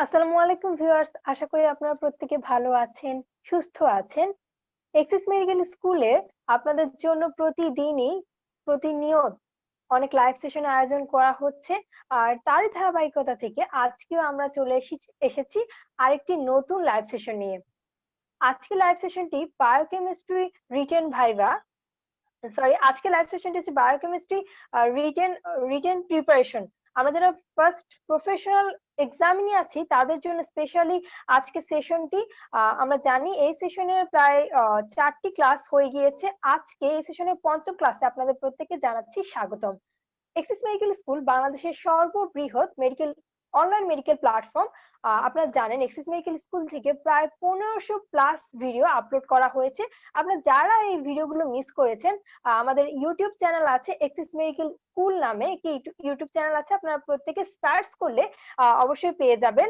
আসসালামু আলাইকুম ভিউয়ার্স, আশা করি আপনারা প্রত্যেকে ভালো আছেন, সুস্থ আছেন। এক্সিস মেডিকেল স্কুলে আপনাদের জন্য প্রতিনিয়ত অনেক লাইভ সেশন আয়োজন করা হচ্ছে। আর তারই ধারাবাহিকতা থেকে আজকেও আমরা চলে এসেছি আরেকটি নতুন লাইভ সেশন নিয়ে। আজকে লাইভ সেশনটি বায়োকেমিস্ট্রি রিটেন ভাইভা আজকে লাইভ সেশনটি হচ্ছে বায়োকেমিস্ট্রি রিটেন রিটেন প্রিপারেশন। আমরা যারা ফার্স্ট প্রফেশনাল এক্সামিনে আছি তাদের জন্য স্পেশালি আজকে সেশনটি। আমরা জানি এই সেশনের প্রায় 4টি ক্লাস হয়ে গিয়েছে। আজকে এই সেশনের পঞ্চম ক্লাসে আপনাদের প্রত্যেককে জানাচ্ছি স্বাগতম। এক্সিস মেডিকেল স্কুল বাংলাদেশের সর্ববৃহৎ অনলাইন মেডিকেল প্ল্যাটফর্ম। আপনারা জানেন এক্সিস মেডিকেল স্কুল থেকে প্রায় 1500 প্লাস ভিডিও আপলোড করা হয়েছে। আপনারা যারা এই ভিডিওগুলো মিস করেছেন, আমাদের ইউটিউব চ্যানেল আছে এক্সিস মেডিকেল স্কুল নামে একটি ইউটিউব চ্যানেল আছে, আপনারা প্রত্যেকে সার্চ করলে অবশ্যই পেয়ে যাবেন।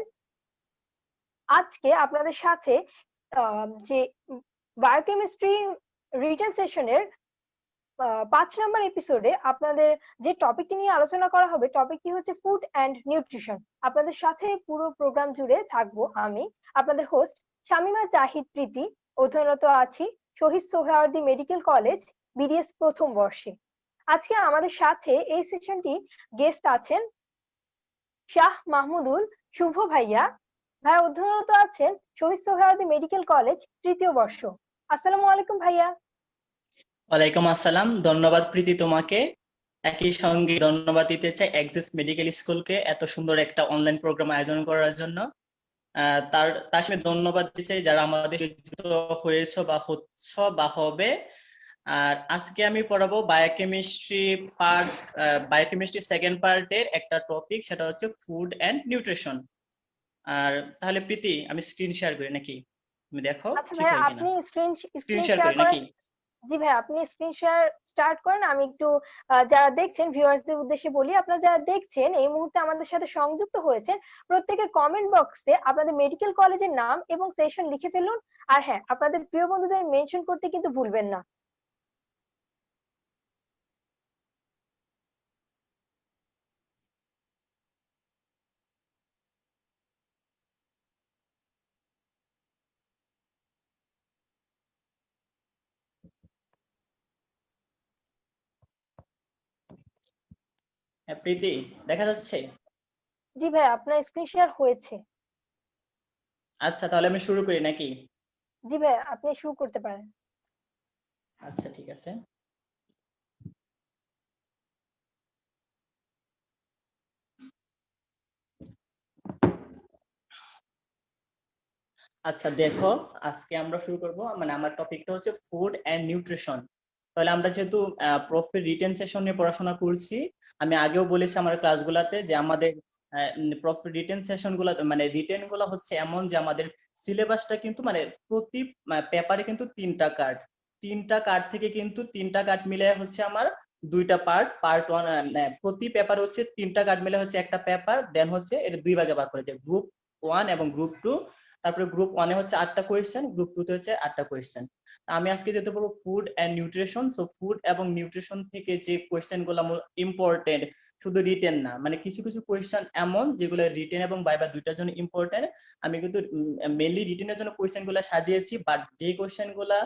আজকে আপনাদের সাথে যে বায়োকেমিস্ট্রি রিটেন সেশনের 5 নম্বর এপিসোডে আপনাদের যে টপিকটি নিয়ে আলোচনা করা হবে, টপিকটি হচ্ছে ফুড অ্যান্ড নিউট্রিশন। আপনাদের সাথে পুরো প্রোগ্রাম জুড়ে থাকবো আমি, আপনাদের হোস্ট শামিমা জাহিদ প্রীতি। অধ্যয়নরত আছি Shaheed Suhrawardy medical college, BDS প্রথম বর্ষে। আজকে আমাদের সাথে এই সেশনটি গেস্ট আছেন শাহ মাহমুদুল শুভ ভাইয়া। ভাইয়া অধ্যয়নরত আছেন শহীদ সোহরাওয়ার্দী মেডিকেল কলেজ, তৃতীয় বর্ষ। আসসালামু আলাইকুম ভাইয়া। ওয়ালাইকুম আসসালাম, ধন্যবাদ প্রীতি তোমাকে। একই সঙ্গে ধন্যবাদ দিতে চাই এক্সিস মেডিকেল স্কুলকে এত সুন্দর একটা অনলাইন প্রোগ্রাম আয়োজন করার জন্য। তার সঙ্গে ধন্যবাদ দিতে চাই যারা আমাদের যুক্ত হয়েছে বা হচ্ছ বা হবে। আর আজকে আমি পড়াবো বায়োকেমিস্ট্রি সেকেন্ড পার্টের একটা টপিক, সেটা হচ্ছে ফুড অ্যান্ড নিউট্রিশন। আর তাহলে প্রীতি, আমি স্ক্রিন শেয়ার করি নাকি? তুমি দেখো আচ্ছা ঠিক ভাইয়া, হয় কিনা। আপনি screen screen screen share share করি করেন। নাকি? জি ভাই, আপনি স্ক্রিন শেয়ার স্টার্ট করেন। আমি একটু যারা দেখছেন ভিউয়ার্সদের উদ্দেশ্যে বলি, আপনারা যারা দেখছেন এই মুহূর্তে আমাদের সাথে সংযুক্ত হয়েছেন, প্রত্যেকে কমেন্ট বক্সে আপনাদের মেডিকেল কলেজের নাম এবং সেশন লিখে ফেলুন। আর হ্যাঁ, আপনাদের প্রিয় বন্ধুদের মেনশন করতে কিন্তু ভুলবেন না। হ্যাঁ প্রীতি, দেখা যাচ্ছে? জি ভাই, আপনার স্ক্রিন শেয়ার হয়েছে। আচ্ছা, তাহলে আমি শুরু করি নাকি? জি ভাই, আপনি শুরু করতে পারেন। আচ্ছা ঠিক আছে। আচ্ছা দেখো, আজকে আমরা শুরু করব, মানে আমার টপিকটা হচ্ছে ফুড এন্ড নিউট্রিশন। তাহলে আমরা যেহেতু প্রফের রিটেন সেশন নিয়ে পড়াশোনা করছি, আমি আগেও বলেছি আমার ক্লাসগুলোতে যে আমাদের প্রফের রিটেন সেশন গুলো, মানে রিটেন গুলো হচ্ছে এমন যে আমাদের সিলেবাসটা কিন্তু মানে প্রতি পেপারে কিন্তু 3টা কার্ড থেকে কিন্তু 3টা কার্ড মিলে হচ্ছে আমার 2টা পার্ট 1। প্রতি পেপার হচ্ছে 3টা কার্ড মিলে হচ্ছে একটা পেপার, দেন হচ্ছে এটা 2 ভাগে ভাগ করেছে, গ্রুপ 1 এবং গ্রুপ 2। তারপরে গ্রুপ 1-এ হচ্ছে 8টা কোয়েশ্চেন, গ্রুপ 2-তে হচ্ছে 8টা কোয়েশ্চেন। আমি আজকে যেতে পারবো food and nutrition. So food এবং নিউট্রিশন থেকে যে কোয়েশ্চেন গুলো ইম্পর্টেন্ট, শুধু রিটেন না, মানে কিছু কিছু কোয়েশ্চেন এমন যেগুলো রিটেন এবং ভাইভা দুইটার জন্য ইম্পর্টেন্ট। আমি কিন্তু মেইনলি রিটেনের জন্য কোয়েশ্চেন গুলো সাজিয়েছি, বাট যে কোয়েশ্চেন গুলা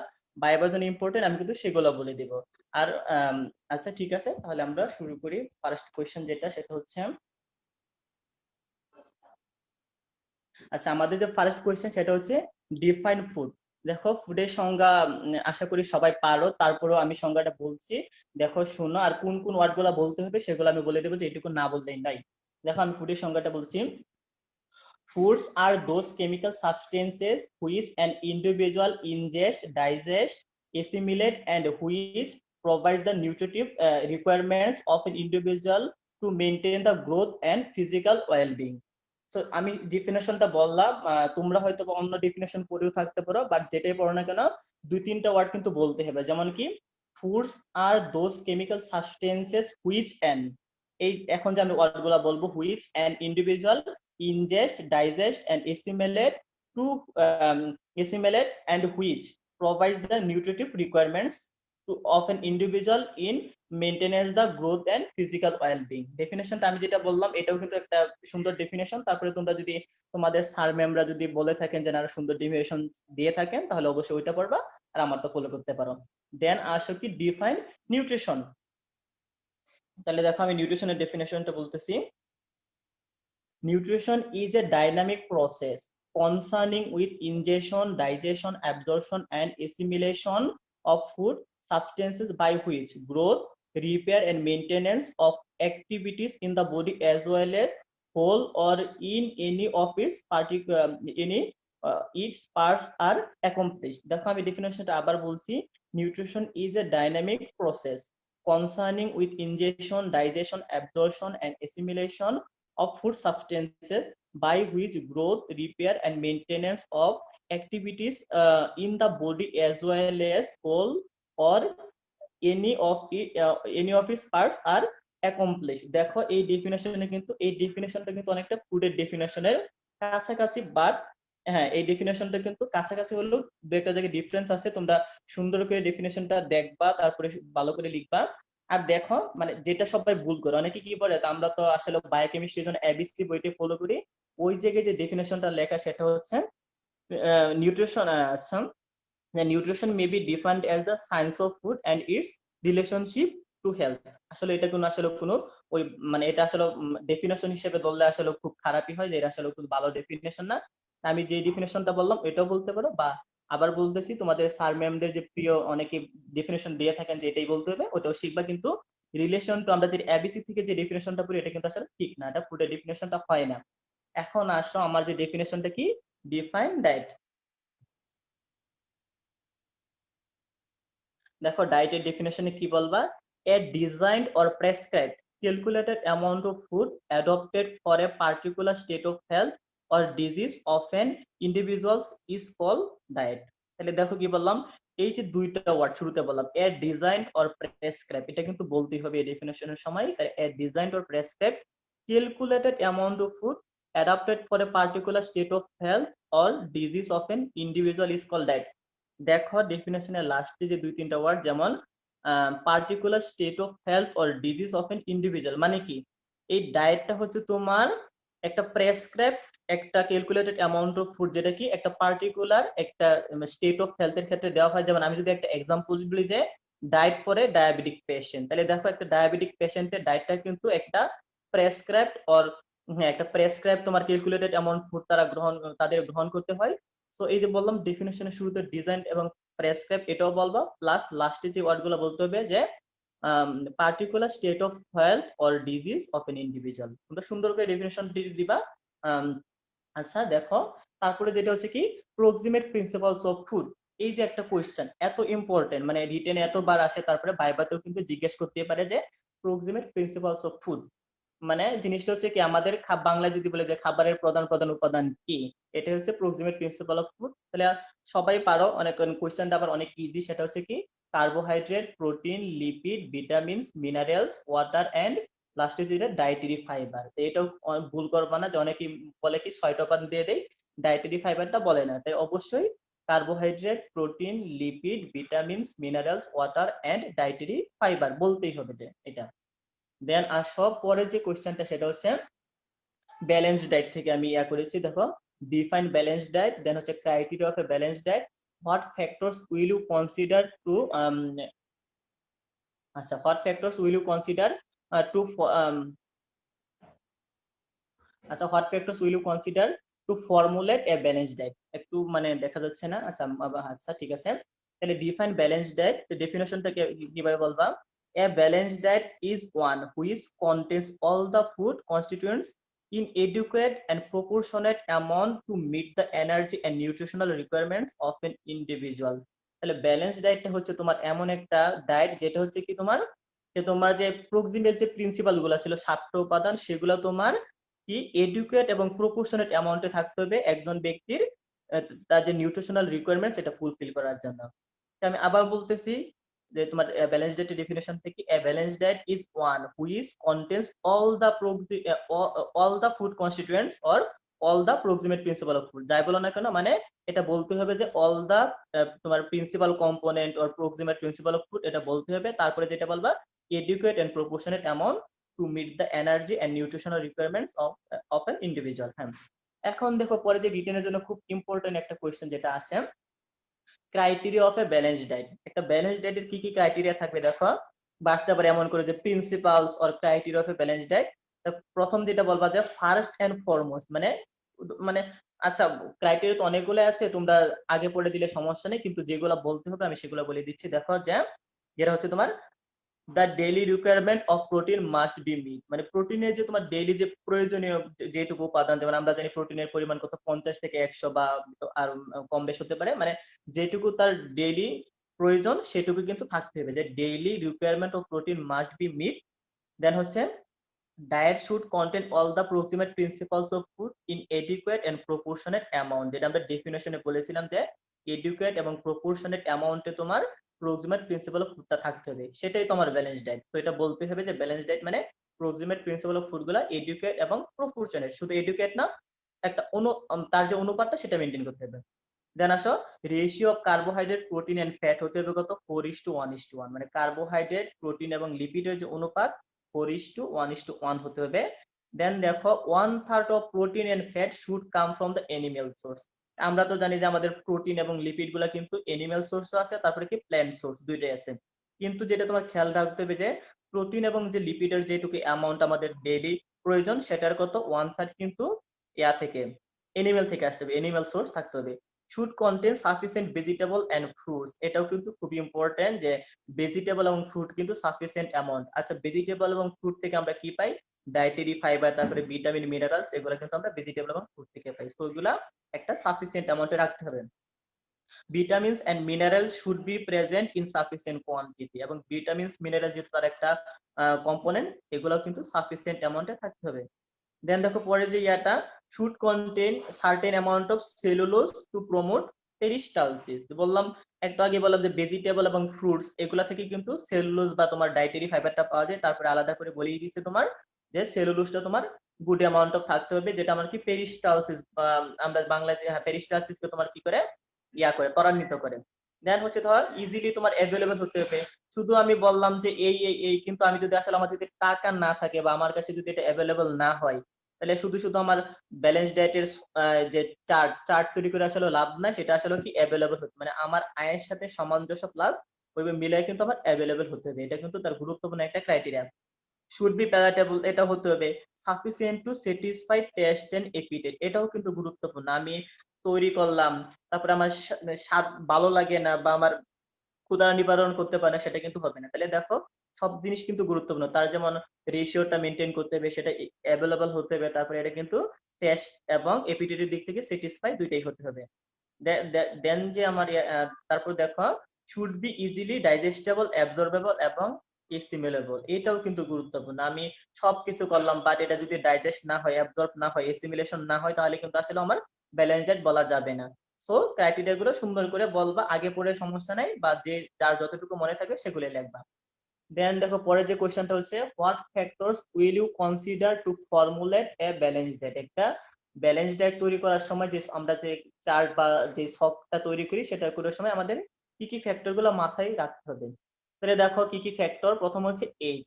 ভাইভার জন্য ইম্পর্টেন্ট আমি কিন্তু সেগুলো বলে দিব। আর আচ্ছা ঠিক আছে, তাহলে আমরা শুরু করি। ফার্স্ট কোয়েশ্চেন যেটা, সেটা হচ্ছে, আচ্ছা আমাদের যে ফার্স্ট কোয়েশ্চেন সেটা হচ্ছে ডিফাইন ফুড। দেখো ফুডের সংজ্ঞা আশা করি সবাই পারো, তারপরেও আমি সংজ্ঞাটা বলছি। দেখো শোনো, আর কোন কোন ওয়ার্ড গুলা বলতে হবে সেগুলো আমি বলে দেবো, যে এটুকু না বললেই নাই। দেখো আমি ফুডের সংজ্ঞাটা বলছি। Foods are those chemical substances which an individual ingests, digests, assimilate, and which provides the nutritive requirements of an individual to maintain the growth and physical well-being. So আমি ডেফিনেশনটা বললাম, তোমরা হয়তো অন্য ডেফিনেশন পড়েও থাকতে পারো, বাট যেটাই পড়ো না কেন 2-3টা ওয়ার্ড কিন্তু বলতে হবে। যেমন কি ফুডস আর those chemical substances which an, এই এখন যে আমি ওয়ার্ড গুলা বলবো, which an individual ingest, digest, and assimilate and which provides the nutritive requirements of an individual in maintenance the growth and physical well-being. ডেফিনেশনটা আমি যেটা বললাম এটাও কিন্তু একটা সুন্দর ডেফিনেশন। তারপরে তোমরা যদি তোমাদের স্যার ম্যামরা যদি বলে থাকেন যে না সুন্দর ডেফিনেশন দিয়ে থাকেন তাহলে অবশ্যই ওইটা পড়বা আর আমারটা ফলো করতে পারো। দেন আসো কি ডিফাইন নিউট্রিশন। তাহলে দেখো আমি নিউট্রিশনের ডেফিনেশনটা বলতেছি। Nutrition is a dynamic process concerning with ingestion, digestion, absorption, and assimilation of food substances by which growth, repair, and maintenance of activities in the body as well as whole or in any of its particular its parts are accomplished. দেখো আমি ডেফিনেশনটা আবার বলছি। Nutrition is a dynamic process concerning with ingestion, digestion, absorption, and assimilation of food substances by which growth, repair, and maintenance of activities in the body as well as whole or any of its parts are accomplished. দেখো এই ডেফিনেশনটা কিন্তু অনেকটা ফুডের ডেফিনেশনের কাছাকাছি, but হ্যাঁ এই ডেফিনেশনটা কিন্তু কাছাকাছি হলেও দু একটা জায়গায় ডিফারেন্স আছে। তোমরা সুন্দর করে ডেফিনেশনটা দেখবা, তারপরে ভালো করে লিখবা। আর দেখো মানে যেটা সবাই ভুল করে, অনেকে কি বলে আমরা তো আসলে বায়োকেমিস্ট্রির জন্য এবিসি বইটি ফলো করি, ওই জায়গায় যে ডেফিনেশনটা লেখা সেটা হচ্ছে নিউট্রিশন। আচ্ছা, nutrition may be defined as the science of food and its relationship to health. আসলে এটা কোনো ওই মানে এটা আসলে ডেফিনেশন হিসেবে ধরলে আসলে খুব খারাপই হয়, যে এটা আসলে খুব ভালো ডেফিনেশন না। আমি যে ডেফিনেশনটা বললাম এটাও বলতে পারো, বা আবার বলতেছি তোমাদের স্যার ম্যামদের যে প্রিয় অনেকে ডেফিনেশন দিয়ে থাকেন যে এটাই বলতে হবে, ওটাও শিখবা। কিন্তু রিলেশন টু আমরা যে এবিসি থেকে যে ডেফিনেশনটা পড়ি এটা কিন্তু আসলে ঠিক না, এটা ফুডের ডেফিনেশনটা হয় না। এখন আসো আমার যে ডেফিনেশনটা কি, ডিফাইন ডায়েট। দেখো ডায়েটের ডেফিনেশনে কি বলবা, a designed or prescribed calculated amount of food adopted for a particular state of health or disease of an individuals is call diet. তাহলে দেখো কি বললাম, এই যে দুইটা ওয়ার্ড শুরুতে বললাম এ ডিজাইনড অর প্রেসক্রাইবড, এটা কিন্তু বলতেই হবে এই ডেফিনেশনের সময়। A designed or prescribed calculated amount of food adopted for a particular state of health or disease of an individual is call diet. দেখো ডেফিনেশনের লাস্টে যে দুই তিনটা ওয়ার্ড, যেমন particular state of health or disease of an individual, মানে কি এই ডায়েটটা হচ্ছে তোমার একটা প্রেসক্রাইব একটা ক্যালকুলেটেড অ্যামাউন্ট অফ ফুড, যেটা কি একটা পার্টিকুলার একটা স্টেট অফ হেলথের ক্ষেত্রে দেওয়া হয়। যেমন আমি যদি একটা এক্সাম্পল বলি যে diet for a diabetic patient, তাহলে দেখো একটা ডায়াবেটিক পেশেন্টের ডায়েটটা কিন্তু একটা প্রেসক্রাইবড অর হ্যাঁ একটা প্রেসক্রাইব তোমার ক্যালকুলেটেড অ্যামাউন্ট ফুড তাদের গ্রহণ করতে হয়। সো এই যে বললাম ডেফিনেশনের শুরুতে ডিজাইন এবং প্রেসক্রাইব এটাও বলবা, প্লাস লাস্টে যে ওয়ার্ডগুলো বলতে হবে যে particular state of health or disease of an individual. তোমরা সুন্দর করে ডেফিনেশন দিবা। আচ্ছা দেখো তারপরে যেটা হচ্ছে কি প্রক্সিমেট প্রিন্সিপালস অফ ফুড। এই যে একটা কোয়েশ্চেন এত ইম্পর্টেন্ট, মানে রিটেনে এতবার আসে, তারপরে ভাইভাতেও কিন্তু জিজ্ঞেস করতে পারে যে প্রক্সিমেট প্রিন্সিপালস অফ ফুড মানে জিনিসটা হচ্ছে কি আমাদের বাংলায় যদি বলে যে খাবারের প্রধান প্রধান উপাদান কি, এটা হচ্ছে প্রক্সিমেট প্রিন্সিপাল অফ ফুড। তাহলে সবাই পারো, অনেক কোয়েশ্চেনটা আবার অনেক ইজি। সেটা হচ্ছে কি carbohydrate, protein, lipid, vitamins, minerals, water and লাস্টে যেটা ডায়েটারি ফাইবার। এটাও ভুল করবা না যে অনেকেই বলে কি 6টা উপাদান দিয়ে দেয়, ডায়েটারি ফাইবারটা বলে না। তাই অবশ্যই carbohydrate, protein, lipid, vitamins, minerals, water and dietary fibre বলতেই হবে যে এটা। দেন আসো পরে যে কোশ্চেনটা সেটা হচ্ছে ব্যালেন্স ডায়েট থেকে আমি করেছি। দেখো ডিফাইন ব্যালেন্স ডায়েট, দেন হচ্ছে criteria of a balance diet, what factors will you consider to আচ্ছা what factors will you consider to আচ্ছা what factors will you consider to formulate a balance diet. একটু মানে দেখা যাচ্ছে না, আচ্ছা আচ্ছা ঠিক আছে। তাহলে ডিফাইন ব্যালেন্স ডায়েট ডেফিনেশনটা কিভাবে বলবা, a balanced diet is one which contains all the food constituents in adequate and proportionate amount to meet the energy and nutritional requirements of an individual। তাহলে ব্যালেন্স ডায়েটটা হচ্ছে তোমার এমন একটা ডায়েট যেটা হচ্ছে কি তোমার যে প্রক্সিমেট যে প্রিন্সিপাল গুলো ছিল 7টা উপাদান, সেগুলো তোমার কি এডুকেট এবং প্রপোর্শনেট অ্যামাউন্টে থাকতে হবে একজন ব্যক্তির তার যে নিউট্রিশনাল রিকোয়ারমেন্টস এটা ফুলফিল করার জন্য। আমি আবার বলতেছি যে তোমার ব্যালেন্স ডায়েটের ডেফিনেশন থেকে a balanced diet is one which contains all the food constituents or all the proximate principle of food, যাই বলো না কেন মানে এটা বলতে হবে যে অল দা তোমার principal component or proximate principle of food, এটা বলতে হবে। তারপরে যেটা বলবা adequate and proportionate amount to meet the energy and nutritional requirements of an individual. হ্যাঁ, এখন দেখো পরে যে রিটেনের জন্য খুব ইম্পর্টেন্ট একটা কোয়েশ্চেন যেটা আসে, criteria of a balance diet. একটা ব্যালেন্স ডায়েটের কি কি ক্রাইটেরিয়া থাকবে দেখো, বাসতে পারে এমন করে যে principles or criteria of a balance diet. প্রথম যেটা বলবা যে ফার্স্ট এন্ড ফরমোস্ট, মানে মানে আচ্ছা ক্রাইটেরিয়া তো অনেকগুলো আছে, তোমরা আগে পড়ে দিলে সমস্যা নেই, কিন্তু যেগুলো বলতে হবে আমি সেগুলো বলে দিচ্ছি। দেখো যে যেটা হচ্ছে তোমার the daily requirement of protein must be met, মানে প্রোটিনের যে তোমার ডেইলি যে প্রয়োজনীয় যেটুকু উপাদান, যেমন আমরা জানি প্রোটিনের পরিমাণ কত 50 থেকে 100 বা আর কম বেশি হতে পারে, মানে যেটুকু তার ডেইলি প্রয়োজন সেটুকু কিন্তু থাকতে হবে, যে daily requirement of protein must be meet. Then হচ্ছে diet should contain all the proximate principles of food in adequate and proportionate amount, যেটা আমরা ডেফিনেশনে বলেছিলাম যে এডিকুয়েট এবং প্রপোর্শনেট অ্যামাউন্টে তোমার প্রক্সিমেট প্রিন্সিপাল অফ ফুডটা থাকতে হবে, সেটাই তোমার ব্যালেন্স ডায়েট। তো এটা বলতে হবে যে ব্যালেন্স ডায়েট মানে প্রক্সিমেট প্রিন্সিপাল অফ ফুডগুলো এডুকেট এবং প্রপোর্শনেট, শুধু এডুকেট না, একটা তার যে অনুপাতটা সেটা মেনটেন করতে হবে। দেন আসো ratio of carbohydrate protein and fat হতে হবে কত 4:1:1, মানে কার্বোহাইড্রেট প্রোটিন এবং লিপিডের যে অনুপাত 4:1:1 হতে হবে। দেন দেখো 1/3 of protein and fat should come from the animal source. আমরা তো জানি যে আমাদের প্রোটিন এবং লিপিড গুলা কিন্তু এনিম্যাল সোর্সও আছে, তারপরে কি প্ল্যান্ট সোর্স, দুইটাই আছে। কিন্তু যেটা তোমার খেয়াল রাখতে হবে যে প্রোটিন এবং যে লিপিডের যেটুকু অ্যামাউন্ট আমাদের ডেইলি প্রয়োজন সেটার কত 1/3 কিন্তু ইয়া থেকে এনিম্যাল থেকে আসতে হবে, এনিম্যাল সোর্স থাকতে হবে। Should contain sufficient vegetable and fruits, এটাও কিন্তু খুব ইম্পর্টেন্ট যে ভেজিটেবল এবং ফ্রুট কিন্তু সাফিসিয়েন্ট অ্যামাউন্ট। আচ্ছা ভেজিটেবল এবং ফ্রুট থেকে আমরা কি পাই, ডায়েটারি ফাইবার, তারপরে ভিটামিন মিনারেলস, এগুলো কিন্তু আমরা ভেজিটেবল এবং ফ্রুট থেকে পাই, তো এগুলা একটা সাফিসিয়েন্ট অ্যামাউন্টে রাখতে হবে। Vitamins and minerals should be present in sufficient quantity, এবং ভিটামিনস মিনারেল যেহেতু তার একটা কম্পোনেন্ট, এগুলো কিন্তু সাফিসিয়েন্ট অ্যামাউন্টে থাকতে হবে। দেন দেখো পরে যে ইয়াটা should contain certain amount of cellulose to promote peristalsis, বললাম একটু আগে বললাম যে ভেজিটেবল এবং ফ্রুটস এগুলা থেকে কিন্তু সেলুলোজ বা তোমার ডায়েটারি ফাইবারটা পাওয়া যায়। তারপরে আলাদা করে বলেই দিচ্ছে তোমার যে সেলুলোজটা তোমার গুড অ্যামাউন্ট অফ থাকতে হবে, যেটা আমার কি পেরিস্টালসিস, আমরা বাংলাতে পেরিস্টালসিস কে তোমার কি করে ইয়া করে ত্বরান্বিত করে। দেন হচ্ছে ধর ইজিলি তোমার অ্যাভেলেবল হতে হবে। শুধু আমি বললাম যে এই কিন্তু আমি যদি আসলে আমার যদি টাকা না থাকে বা আমার কাছে যদি এটা অ্যাভেলেবল না হয়, তাহলে শুধু শুধু আমার ব্যালেন্স ডায়েটের যে চার্ট তৈরি করে আসলে লাভ নাই, সেটা আসলে কি অ্যাভেলেবল হতে মানে আমার আয়ের সাথে সামঞ্জস্য প্লাস ওইভাবে মিলাই কিন্তু আমার অ্যাভেলেবল হতে হবে, এটা কিন্তু তার গুরুত্বপূর্ণ একটা ক্রাইটেরিয়া। শুড বি প্যালাটেবল, এটা হতে হবে। Sufficient to satisfy taste and appetite, এটাও কিন্তু গুরুত্বপূর্ণ। আমি তৈরি করলাম, তারপরে আমার স্বাদ ভালো লাগে না বা আমার ক্ষুধা নিবারণ করতে পারে না, সেটা কিন্তু হবে না। তাহলে দেখো সব জিনিস কিন্তু গুরুত্বপূর্ণ, তার যেমন রেশিওটা মেনটেন করতে হবে, সেটা অ্যাভেলেবল হতে হবে, তারপরে এটা কিন্তু টেস্ট এবং এপিটাইটের দিক থেকে স্যাটিসফাই দুইটাই হতে হবে। দেন যে আমার তারপর দেখো should be easily digestible, absorbable এবং এসিমিলেবল, এটাও কিন্তু গুরুত্বপূর্ণ। আমি সবকিছু করলাম বাট এটা যদি ডাইজেস্ট না হয়, অ্যাবজর্ব না হয়, এসিমিলেশন না হয়, তাহলে কিন্তু আসলে আমার ব্যালেন্স ডায়েট বলা যাবে না। সো ক্রাইটেরিয়া গুলো সুন্দর করে বলবা, আগে পড়ে সমস্যা নাই, বা যে যার যতটুকু মনে থাকবে সেগুলো লিখবা। দেন দেখো পরে যে কোশ্চেনটা হচ্ছে what factors will you consider to formulate a balance diet. একটা ব্যালেন্স ডায়েট তৈরি করার সময় যে আমরা যে চার্ট বা যে ছকটা তৈরি করি সেটা করার সময় আমাদের কি কি ফ্যাক্টর গুলো মাথায় রাখতে হবে। তাহলে দেখো কি কি ফ্যাক্টর, প্রথম হচ্ছে এজ।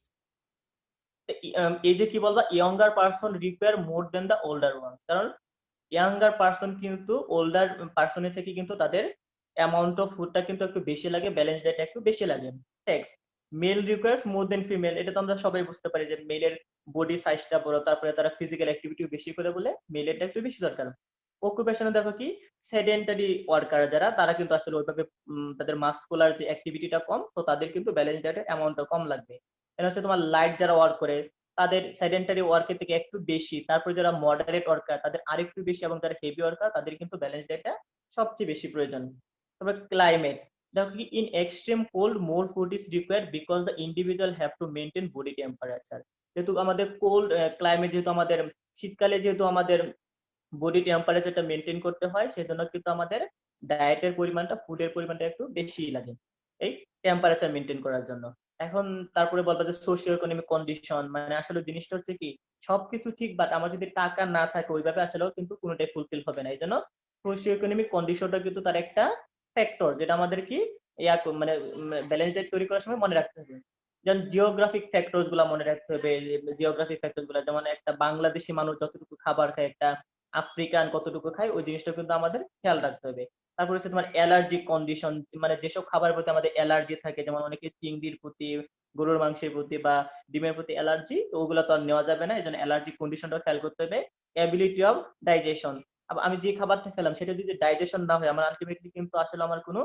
এজে কি বলবা, younger person require more than the older ones, কারণ ইয়াঙ্গার পারসন কিন্তু ওল্ডার পারসনের থেকে কিন্তু তাদের অ্যামাউন্ট অফ ফুডটা কিন্তু একটু বেশি লাগে, ব্যালেন্স ডায়েট একটু বেশি লাগে। সেক্স, মেল রিকোয়ার্স মোর দেন ফিমেল, এটা তো আমরা সবাই বুঝতে পারি যে মেলের বডি সাইজটা বড়, তারপরে তারা ফিজিক্যাল অ্যাক্টিভিটিও বেশি করে বলে মেলেরটা একটু বেশি দরকার। অকুপেশনে দেখো কি সেডেন্টারি ওয়ার্কার যারা, তারা কিন্তু আসলে ওইভাবে তাদের মাসকুলার যে অ্যাক্টিভিটিটা কম, তো তাদের কিন্তু ব্যালেন্স ডায়েটের অ্যামাউন্টটা কম লাগবে। এটা হচ্ছে তোমার লাইট যারা ওয়ার্ক করে তাদের সেডেন্টারি ওয়ার্কের থেকে একটু বেশি, তারপর যারা মডারেট ওয়ার্কার তাদের আরেকটু বেশি, এবং যারা হেভি ওয়ার্কার তাদের কিন্তু ব্যালেন্স ডায়েটটা সবচেয়ে বেশি প্রয়োজন। তবে ক্লাইমেট, দেখো কি in extreme cold more food is required because the individual have to maintain body temperature. যেহেতু আমাদের কোল্ড ক্লাইমেট, যেহেতু আমাদের শীতকালে যেহেতু আমাদের বডি টেম্পারেচারটা মেনটেন করতে হয়, সেজন্য কিন্তু আমাদের ডায়েটের পরিমাণটা, ফুডের পরিমাণটা একটু বেশি লাগে এই টেম্পারেচার মেনটেন করার জন্য। এখন তারপরে বলবা যে সোশিও ইকোনমিক কন্ডিশন, মানে আসলে জিনিসটা হচ্ছে কি সবকিছু ঠিক, বাট আমার যদি টাকা না থাকে ওইভাবে আসলেও কিন্তু কোনোটাই ফুলফিল হবে না। এই জন্য সোশিও ইকোনমিক কন্ডিশনটা কিন্তু তার একটা ফ্যাক্টর, যেটা আমাদের কি মানে ব্যালেন্স ডায়েট তৈরি করার সময় মনে রাখতে হবে। যেমন জিওগ্রাফিক ফ্যাক্টরস গুলা মনে রাখতে হবে। জিওগ্রাফিক ফ্যাক্টরস গুলা যেমন একটা বাংলাদেশি মানুষ যতটুকু খাবার খায়, একটা আফ্রিকান কতটুকু খায়, ওই জিনিসটা কিন্তু আমাদের খেয়াল রাখতে হবে। তারপর হচ্ছে তোমার অ্যালার্জি কন্ডিশন, মানে যেসব খাবারের প্রতি আমাদের অ্যালার্জি থাকে, যেমন অনেকে চিংড়ির প্রতি, গরুর মাংসের প্রতি বা ডিমের প্রতি অ্যালার্জি, তো ওগুলো তো আর নেওয়া যাবে না। এই জন্য অ্যালার্জি কন্ডিশনটা খেয়াল করতে হবে। অ্যাবিলিটি অফ ডাইজেশন, আমি যে খাবারটা খেলাম সেটা যদি ডাইজেশন না হয়, আমার আলটিমেটলি কিন্তু আসলে আমার কোনো,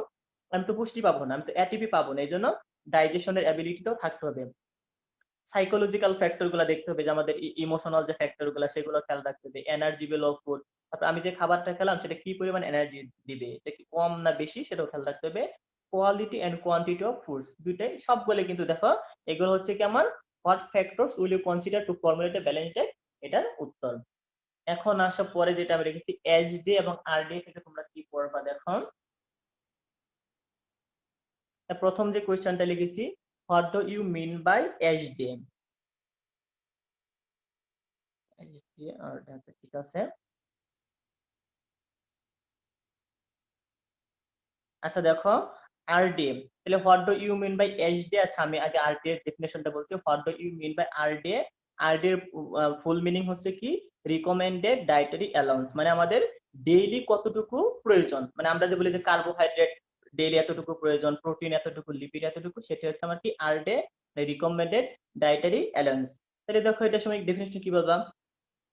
আমি তো পুষ্টি পাবো না, আমি তো এটিপি পাবো না। এই জন্য ডাইজেশনের অ্যাবিলিটিটাও থাকতে হবে। সাইকোলজিক্যাল ফ্যাক্টর গুলা দেখতে হবে, যে আমাদের ইমোশনাল যে ফ্যাক্টর গুলা সেগুলো খেয়াল রাখতে হবে। এনার্জি বেল অফ ফুড, তারপর আমি যে খাবারটা খেলাম সেটা কি পরিমাণ এনার্জি দিবে, এটা কি কম না বেশি সেটাও খেয়াল রাখতে হবে। Quality and quantity of foods, দুইটাই সবগুলো কিন্তু দেখো এগুলো হচ্ছে কি আমার what factors will you consider to formulate a balance diet, এটার উত্তর। এখন আসার পরে যেটা আমি রেখেছি এইচডি এবং আরডি থেকে তোমরা কি পড়বা দেখো। প্রথম যে কোয়েশ্চেনটা লিখেছি, what do you mean by HD. ঠিক আছে। আচ্ছা দেখো, আরডি, তাহলে what do you mean by HD. আচ্ছা আমি আগে আরডি এর ডেফিনেশনটা বলছি। What do you mean by RD, RD এর ফুল মিনিং হচ্ছে কি রিকমেন্ডেড ডায়েটারি অ্যালাউন্স, মানে আমাদের ডেইলি কতটুকু প্রয়োজন, মানে আমরা যে বলি যে কার্বোহাইড্রেট ডেইলি এতটুকু প্রয়োজন, প্রোটিন এতটুকু, লিপিড এতটুকু, সেটা হচ্ছে আমার কি আরডি, রিকমেন্ডেড ডায়েটারি অ্যালাউন্স। তাহলে দেখো এটার সময় ডেফিনেশন কি বললাম,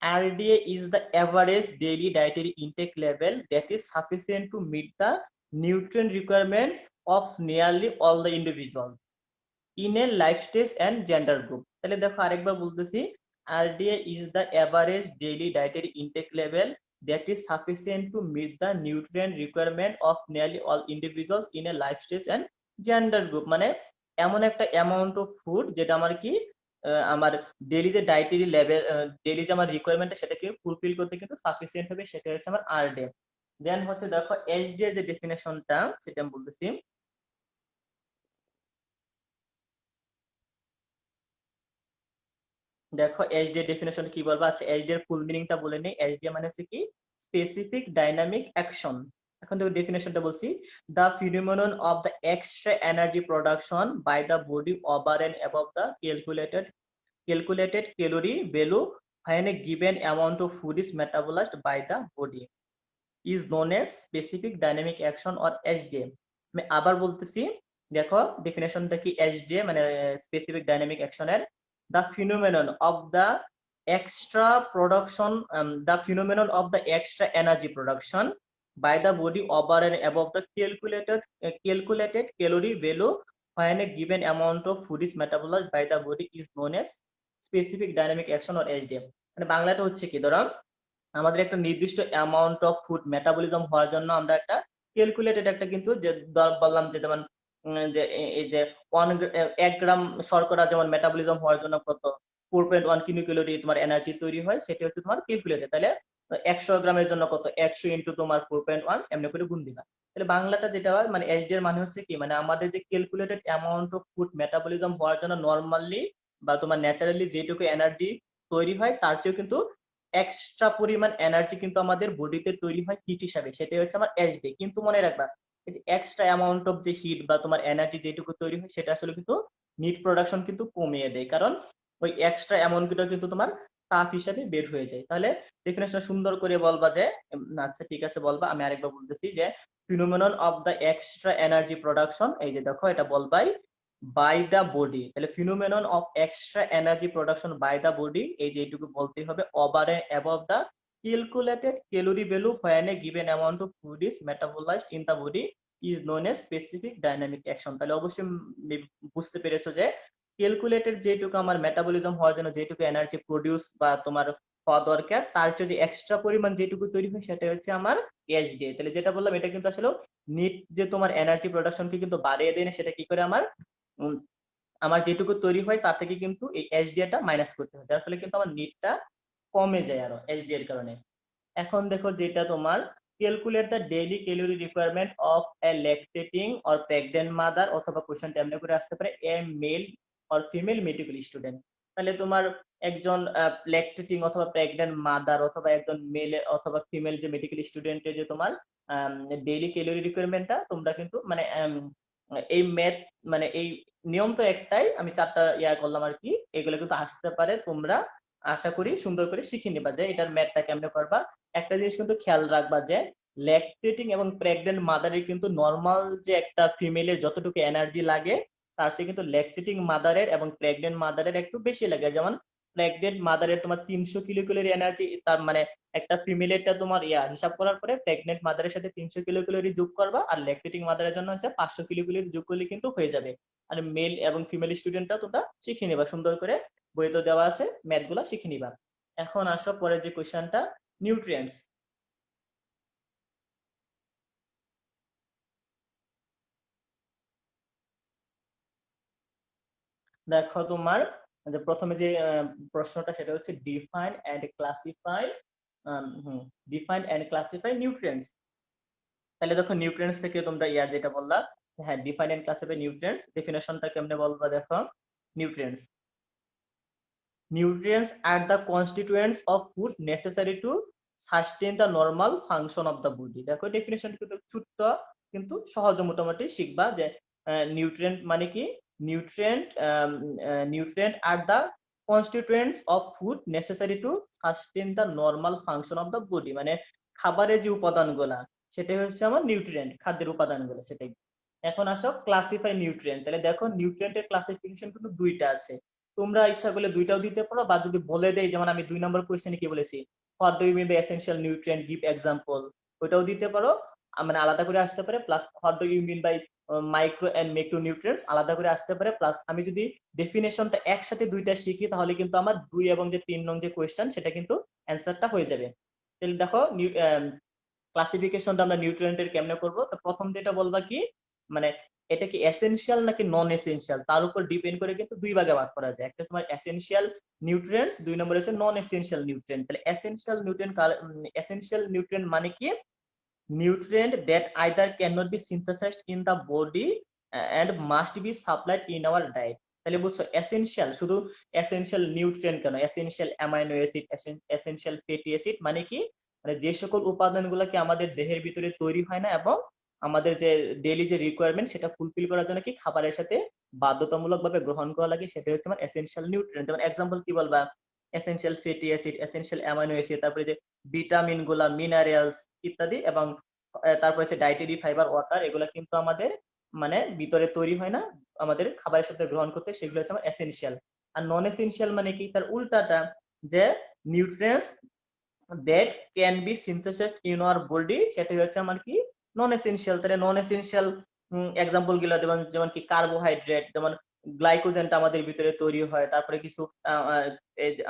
RDA is the average daily dietary intake level that is sufficient to meet the nutrient requirement of nearly all the individuals in a life stage and gender group. তাহলে দেখো আরেকবার বলতেছি, RDA is the average daily dietary intake level that is sufficient to meet the nutrient requirement of nearly all individuals in a life stage and gender group, মানে এমন একটা amount of food যেটা আমার কি আমার ডেইলি যে dietary level, daily যে আমার রিকোয়ারমেন্ট সেটাকে ফুলফিল করতে কিন্তু সাফিসিয়েন্ট হবে, সেটা হচ্ছে আমার আরডি। দেন হচ্ছে দেখো এইচডি এর যে ডেফিনেশনটা সেটা আমি বলতেছি। দেখো এইচডি এর ডেফিনেশন কি বলবো। আচ্ছা এইচডি এর ফুল মিনিংটা বলে নেই। এইচডি মানে হচ্ছে কি স্পেসিফিক ডাইনামিক অ্যাকশন। এখন দেখো ডেফিনেশনটা বলছি, the phenomenon of the extra energy production by the body over and above the calculated calorie value when a given amount of food is metabolized by the body is known as specific dynamic action or SDA। আমি আবার বলতেছি, দেখো ডেফিনেশনটা কি, SDA মানে specific dynamic অ্যাকশনের the phenomenon of the extra production the phenomenon of the extra energy production by the body over and above the calculated calorie value when a given amount of food is metabolized by the body is known as specific dynamic action or SDM. মানে বাংলাটা হচ্ছে কি, ধরো আমাদের একটা নির্দিষ্ট amount of food metabolism হওয়ার জন্য আমরা একটা ক্যালকুলেটেড একটা কিন্তু যে বললাম যে যেমন যে এই যে 1 গ্রাম শর্করা যেমন মেটাবলিজম হওয়ার জন্য কত 4.1 কিলো ক্যালোরি তোমার এনার্জি তৈরি হয়, সেটা হচ্ছে তোমার ক্যালকুলেটেড। তাহলে 100 গ্রামের জন্য কত 100 ইনটু তোমার 4.1 এমনি করে গুণ দিবা। তাহলে বাংলাটা যেটা হয় মানে এসডি এর মানে হচ্ছে কি, মানে আমাদের যে calculated amount of food metabolism হওয়ার জন্য নরমালি বা তোমার ন্যাচারালি যেটুকু এনার্জি তৈরি হয় তার চেয়েও কিন্তু এক্সট্রা পরিমাণ এনার্জি কিন্তু আমাদের বডিতে তৈরি হয় হিট হিসাবে, সেটাই হচ্ছে আমার এসডি। কিন্তু মনে রাখবা এই যে এক্সট্রা অ্যামাউন্ট অফ যে হিট বা তোমার এনার্জি যেটুকু তৈরি হয় সেটা আসলে কিন্তু নিট প্রোডাকশন কিন্তু কমিয়ে দেয়, কারণ ওই এক্সট্রা অ্যামাউন্টটা কিন্তু তোমার তাপ হিসাবে বের হয়ে যায়। তাহলে ডেফিনেশন সুন্দর করে বলবা যে, আচ্ছা ঠিক আছে বলবা, আমি আরেকবার বলতেছি যে phenomenon of the extra energy production, এই যে দেখো এটা বলবাই বাই দ্য বডি, তাহলে phenomenon of extra energy production by the body, এই যে এইটুকু বলতে হবে over and above the calculated calorie value when a given amount of food is metabolized in the body is known as specific dynamic action। তাহলে অবশ্যই বুঝতে পেরেছো যে ক্যালকুলেটেড যেটুকু আমার মেটাবলিজম হওয়ার জন্য যেটুকু এনার্জি প্রডিউস বা তোমার হওয়া দরকার তার যদি এক্সট্রা পরিমাণ যেটুকু তৈরি হয় সেটা হচ্ছে আমার এইচডি। তাহলে যেটা বললাম এটা কিন্তু আসলে নিট যে তোমার এনার্জি প্রোডাকশনকে কিন্তু বাড়িয়ে দেয় না, সেটা কি করে আমার যেটুকু তৈরি হয় তার থেকে কিন্তু এই এইচডিএটা মাইনাস করতে হয়, যার ফলে কিন্তু আমার নিটটা কমে যায় আরো এইচডি এর কারণে। এখন দেখো যেটা তোমার calculate the daily calorie requirement of a lactating or pregnant mother, অথবা কোশ্চেনটা এমনি করে আসতে পারে a male or female medical student. তাহলে তোমার একজন ল্যাকটেটিং অথবা প্রেগন্যান্ট মাদার অথবা একজন মেল অথবা ফিমেল যে মেডিকেল স্টুডেন্টের যে তোমার ডেইলি ক্যালোরি রিকোয়ারমেন্টটা তোমরা কিন্তু মানে এই ম্যাথ মানে এই নিয়ম তো একটাই, আমি 4টা ইয়া করলাম আর কি, এগুলো কিন্তু আসতে পারে, তোমরা আশা করি সুন্দর করে শিখে নিবা যে এটার ম্যাথটা কেমনে করবা। একটা জিনিস কিন্তু খেয়াল রাখবা যে ল্যাকটেটিং এবং প্রেগন্যান্ট মাদারের কিন্তু নর্মাল যে একটা ফিমেলের যতটুকু এনার্জি লাগে তার চেয়ে কিন্তু ল্যাকটেটিং মাদারের এবং প্রেগন্যান্ট মাদারের একটু বেশি লাগে। যেমন প্রেগন্যান্ট মাদারের তোমার 300 কিলো ক্যালোরি এনার্জি, তার মানে একটা ফিমেলেরটা তোমার হিসাব করার পরে প্রেগন্যান্ট মাদারের সাথে 300 কিলো ক্যালোরি যোগ করবা, আর ল্যাকটেটিং মাদারের জন্য হচ্ছে 500 কিলো ক্যালোরি যোগ করলে কিন্তু হয়ে যাবে। আর মেল এবং ফিমেল স্টুডেন্টটা তোমরা শিখে নিবা সুন্দর করে, বইতে দেওয়া আছে, ম্যাথ গুলা শিখে নিবা। এখন আসো পরের যে কোশ্চেনটা, নিউট্রিয়েন্টস। দেখো তোমার যে প্রথমে যে প্রশ্নটা সেটা হচ্ছে define and classify, define and classify nutrients. তাহলে দেখো নিউট্রিয়েন্টস থেকে তোমরা যেটা বললা, হ্যাঁ ডিফাইন এন্ড ক্লাসিফাই নিউট্রিয়েন্টস, ডেফিনেশনটা কেমনে বলবা দেখো। Nutrients, nutrients are the constituents of food necessary to sustain the normal function of the body। দেখো ডেফিনেশন কিন্তু ছোট্ট কিন্তু সহজ, মোটামুটি শিখবা যে নিউট্রিয়েন্ট মানে কি, nutrient are the constituents of food necessary to sustain the normal function of the body, মানে খাবারের যে উপাদানগুলা সেটাই হচ্ছে আমার নিউট্রিয়েন্ট, খাদ্যের উপাদানগুলো সেটাই। এখন আসো ক্লাসিফাই নিউট্রিয়েন্ট। তাহলে দেখো নিউট্রিয়েন্টের ক্লাসিফিকেশন কিন্তু দুইটা আছে, তোমরা ইচ্ছা করলে দুইটাও দিতে পারো, বা যদি বলে দেয় যেমন আমি 2 নম্বর কোশ্চেনে কি বলেছি, what do you mean by essential nutrient, give example, ওইটাও দিতে পারো, মানে আলাদা করে আসতে পারে। Plus what do you mean by micro and macro nutrients আলাদা করে আসতে পারে। প্লাস আমি যদি ডেফিনেশনটা একসাথে দুইটা শিখি তাহলে কিন্তু আমার 2 এবং যে 3 নং যে কোশ্চেন সেটা কিন্তু অ্যান্সারটা হয়ে যাবে। তাহলে দেখো ক্লাসিফিকেশনটা আমরা নিউট্রিয়েন্টের কেমনে করব, তো প্রথম যেটা বলবা কি, মানে এটা কি এসেনশিয়াল নাকি নন এসেনশিয়াল তার উপর ডিপেন্ড করে কিন্তু দুই ভাগে ভাগ করা যায়। একটা তোমার এসেনশিয়াল নিউট্রিয়েন্টস, 2 নম্বর হচ্ছে নন এসেনশিয়াল নিউট্রিয়েন্ট। তাহলে এসেনশিয়াল নিউট্রিয়েন্ট মানে কি, nutrient that either cannot be synthesized in the body and must be supplied in our diet। তাহলে বুঝছো এসেনশিয়াল, শুধু এসেনশিয়াল নিউট্রিয়েন্ট কেন, essential amino acid, essential fatty acid, মানে কি, মানে যে সকল উপাদানগুলোকে আমাদের দেহের ভিতরে তৈরি হয় না এবং আমাদের যে ডেইলি যে রিকোয়ারমেন্ট সেটা ফুলফিল করার জন্য কি খাবারের সাথে বাধ্যতামূলক ভাবে গ্রহণ করা লাগে, সেটা হচ্ছে আমার এসেনশিয়াল নিউট্রিয়েন্ট। যেমন এক্সাম্পল কি বলবা, essential fatty acid, essential amino acid, তারপরে যে ভিটামিন গুলা, মিনারেলস ইত্যাদি, এবং তারপরে হচ্ছে ডায়েটারি ফাইবার, ওয়াটার, এগুলো কিন্তু আমাদের মানে ভিতরে তৈরি হয় না, আমাদের খাবারের সাথে গ্রহণ করতে, সেগুলো হচ্ছে আমার এসেনশিয়াল। আর নন এসেনশিয়াল মানে কি, তার উল্টাটা, যে nutrients that can be synthesised in our body, সেটা হচ্ছে আমার কি নন এসেনশিয়াল। তাহলে নন এসেনশিয়াল এক্সাম্পল গুলো যেমন যেমন কি কার্বোহাইড্রেট, যেমন গ্লাইকোজেনটা আমাদের ভিতরে তৈরি হয়, তারপরে কিছু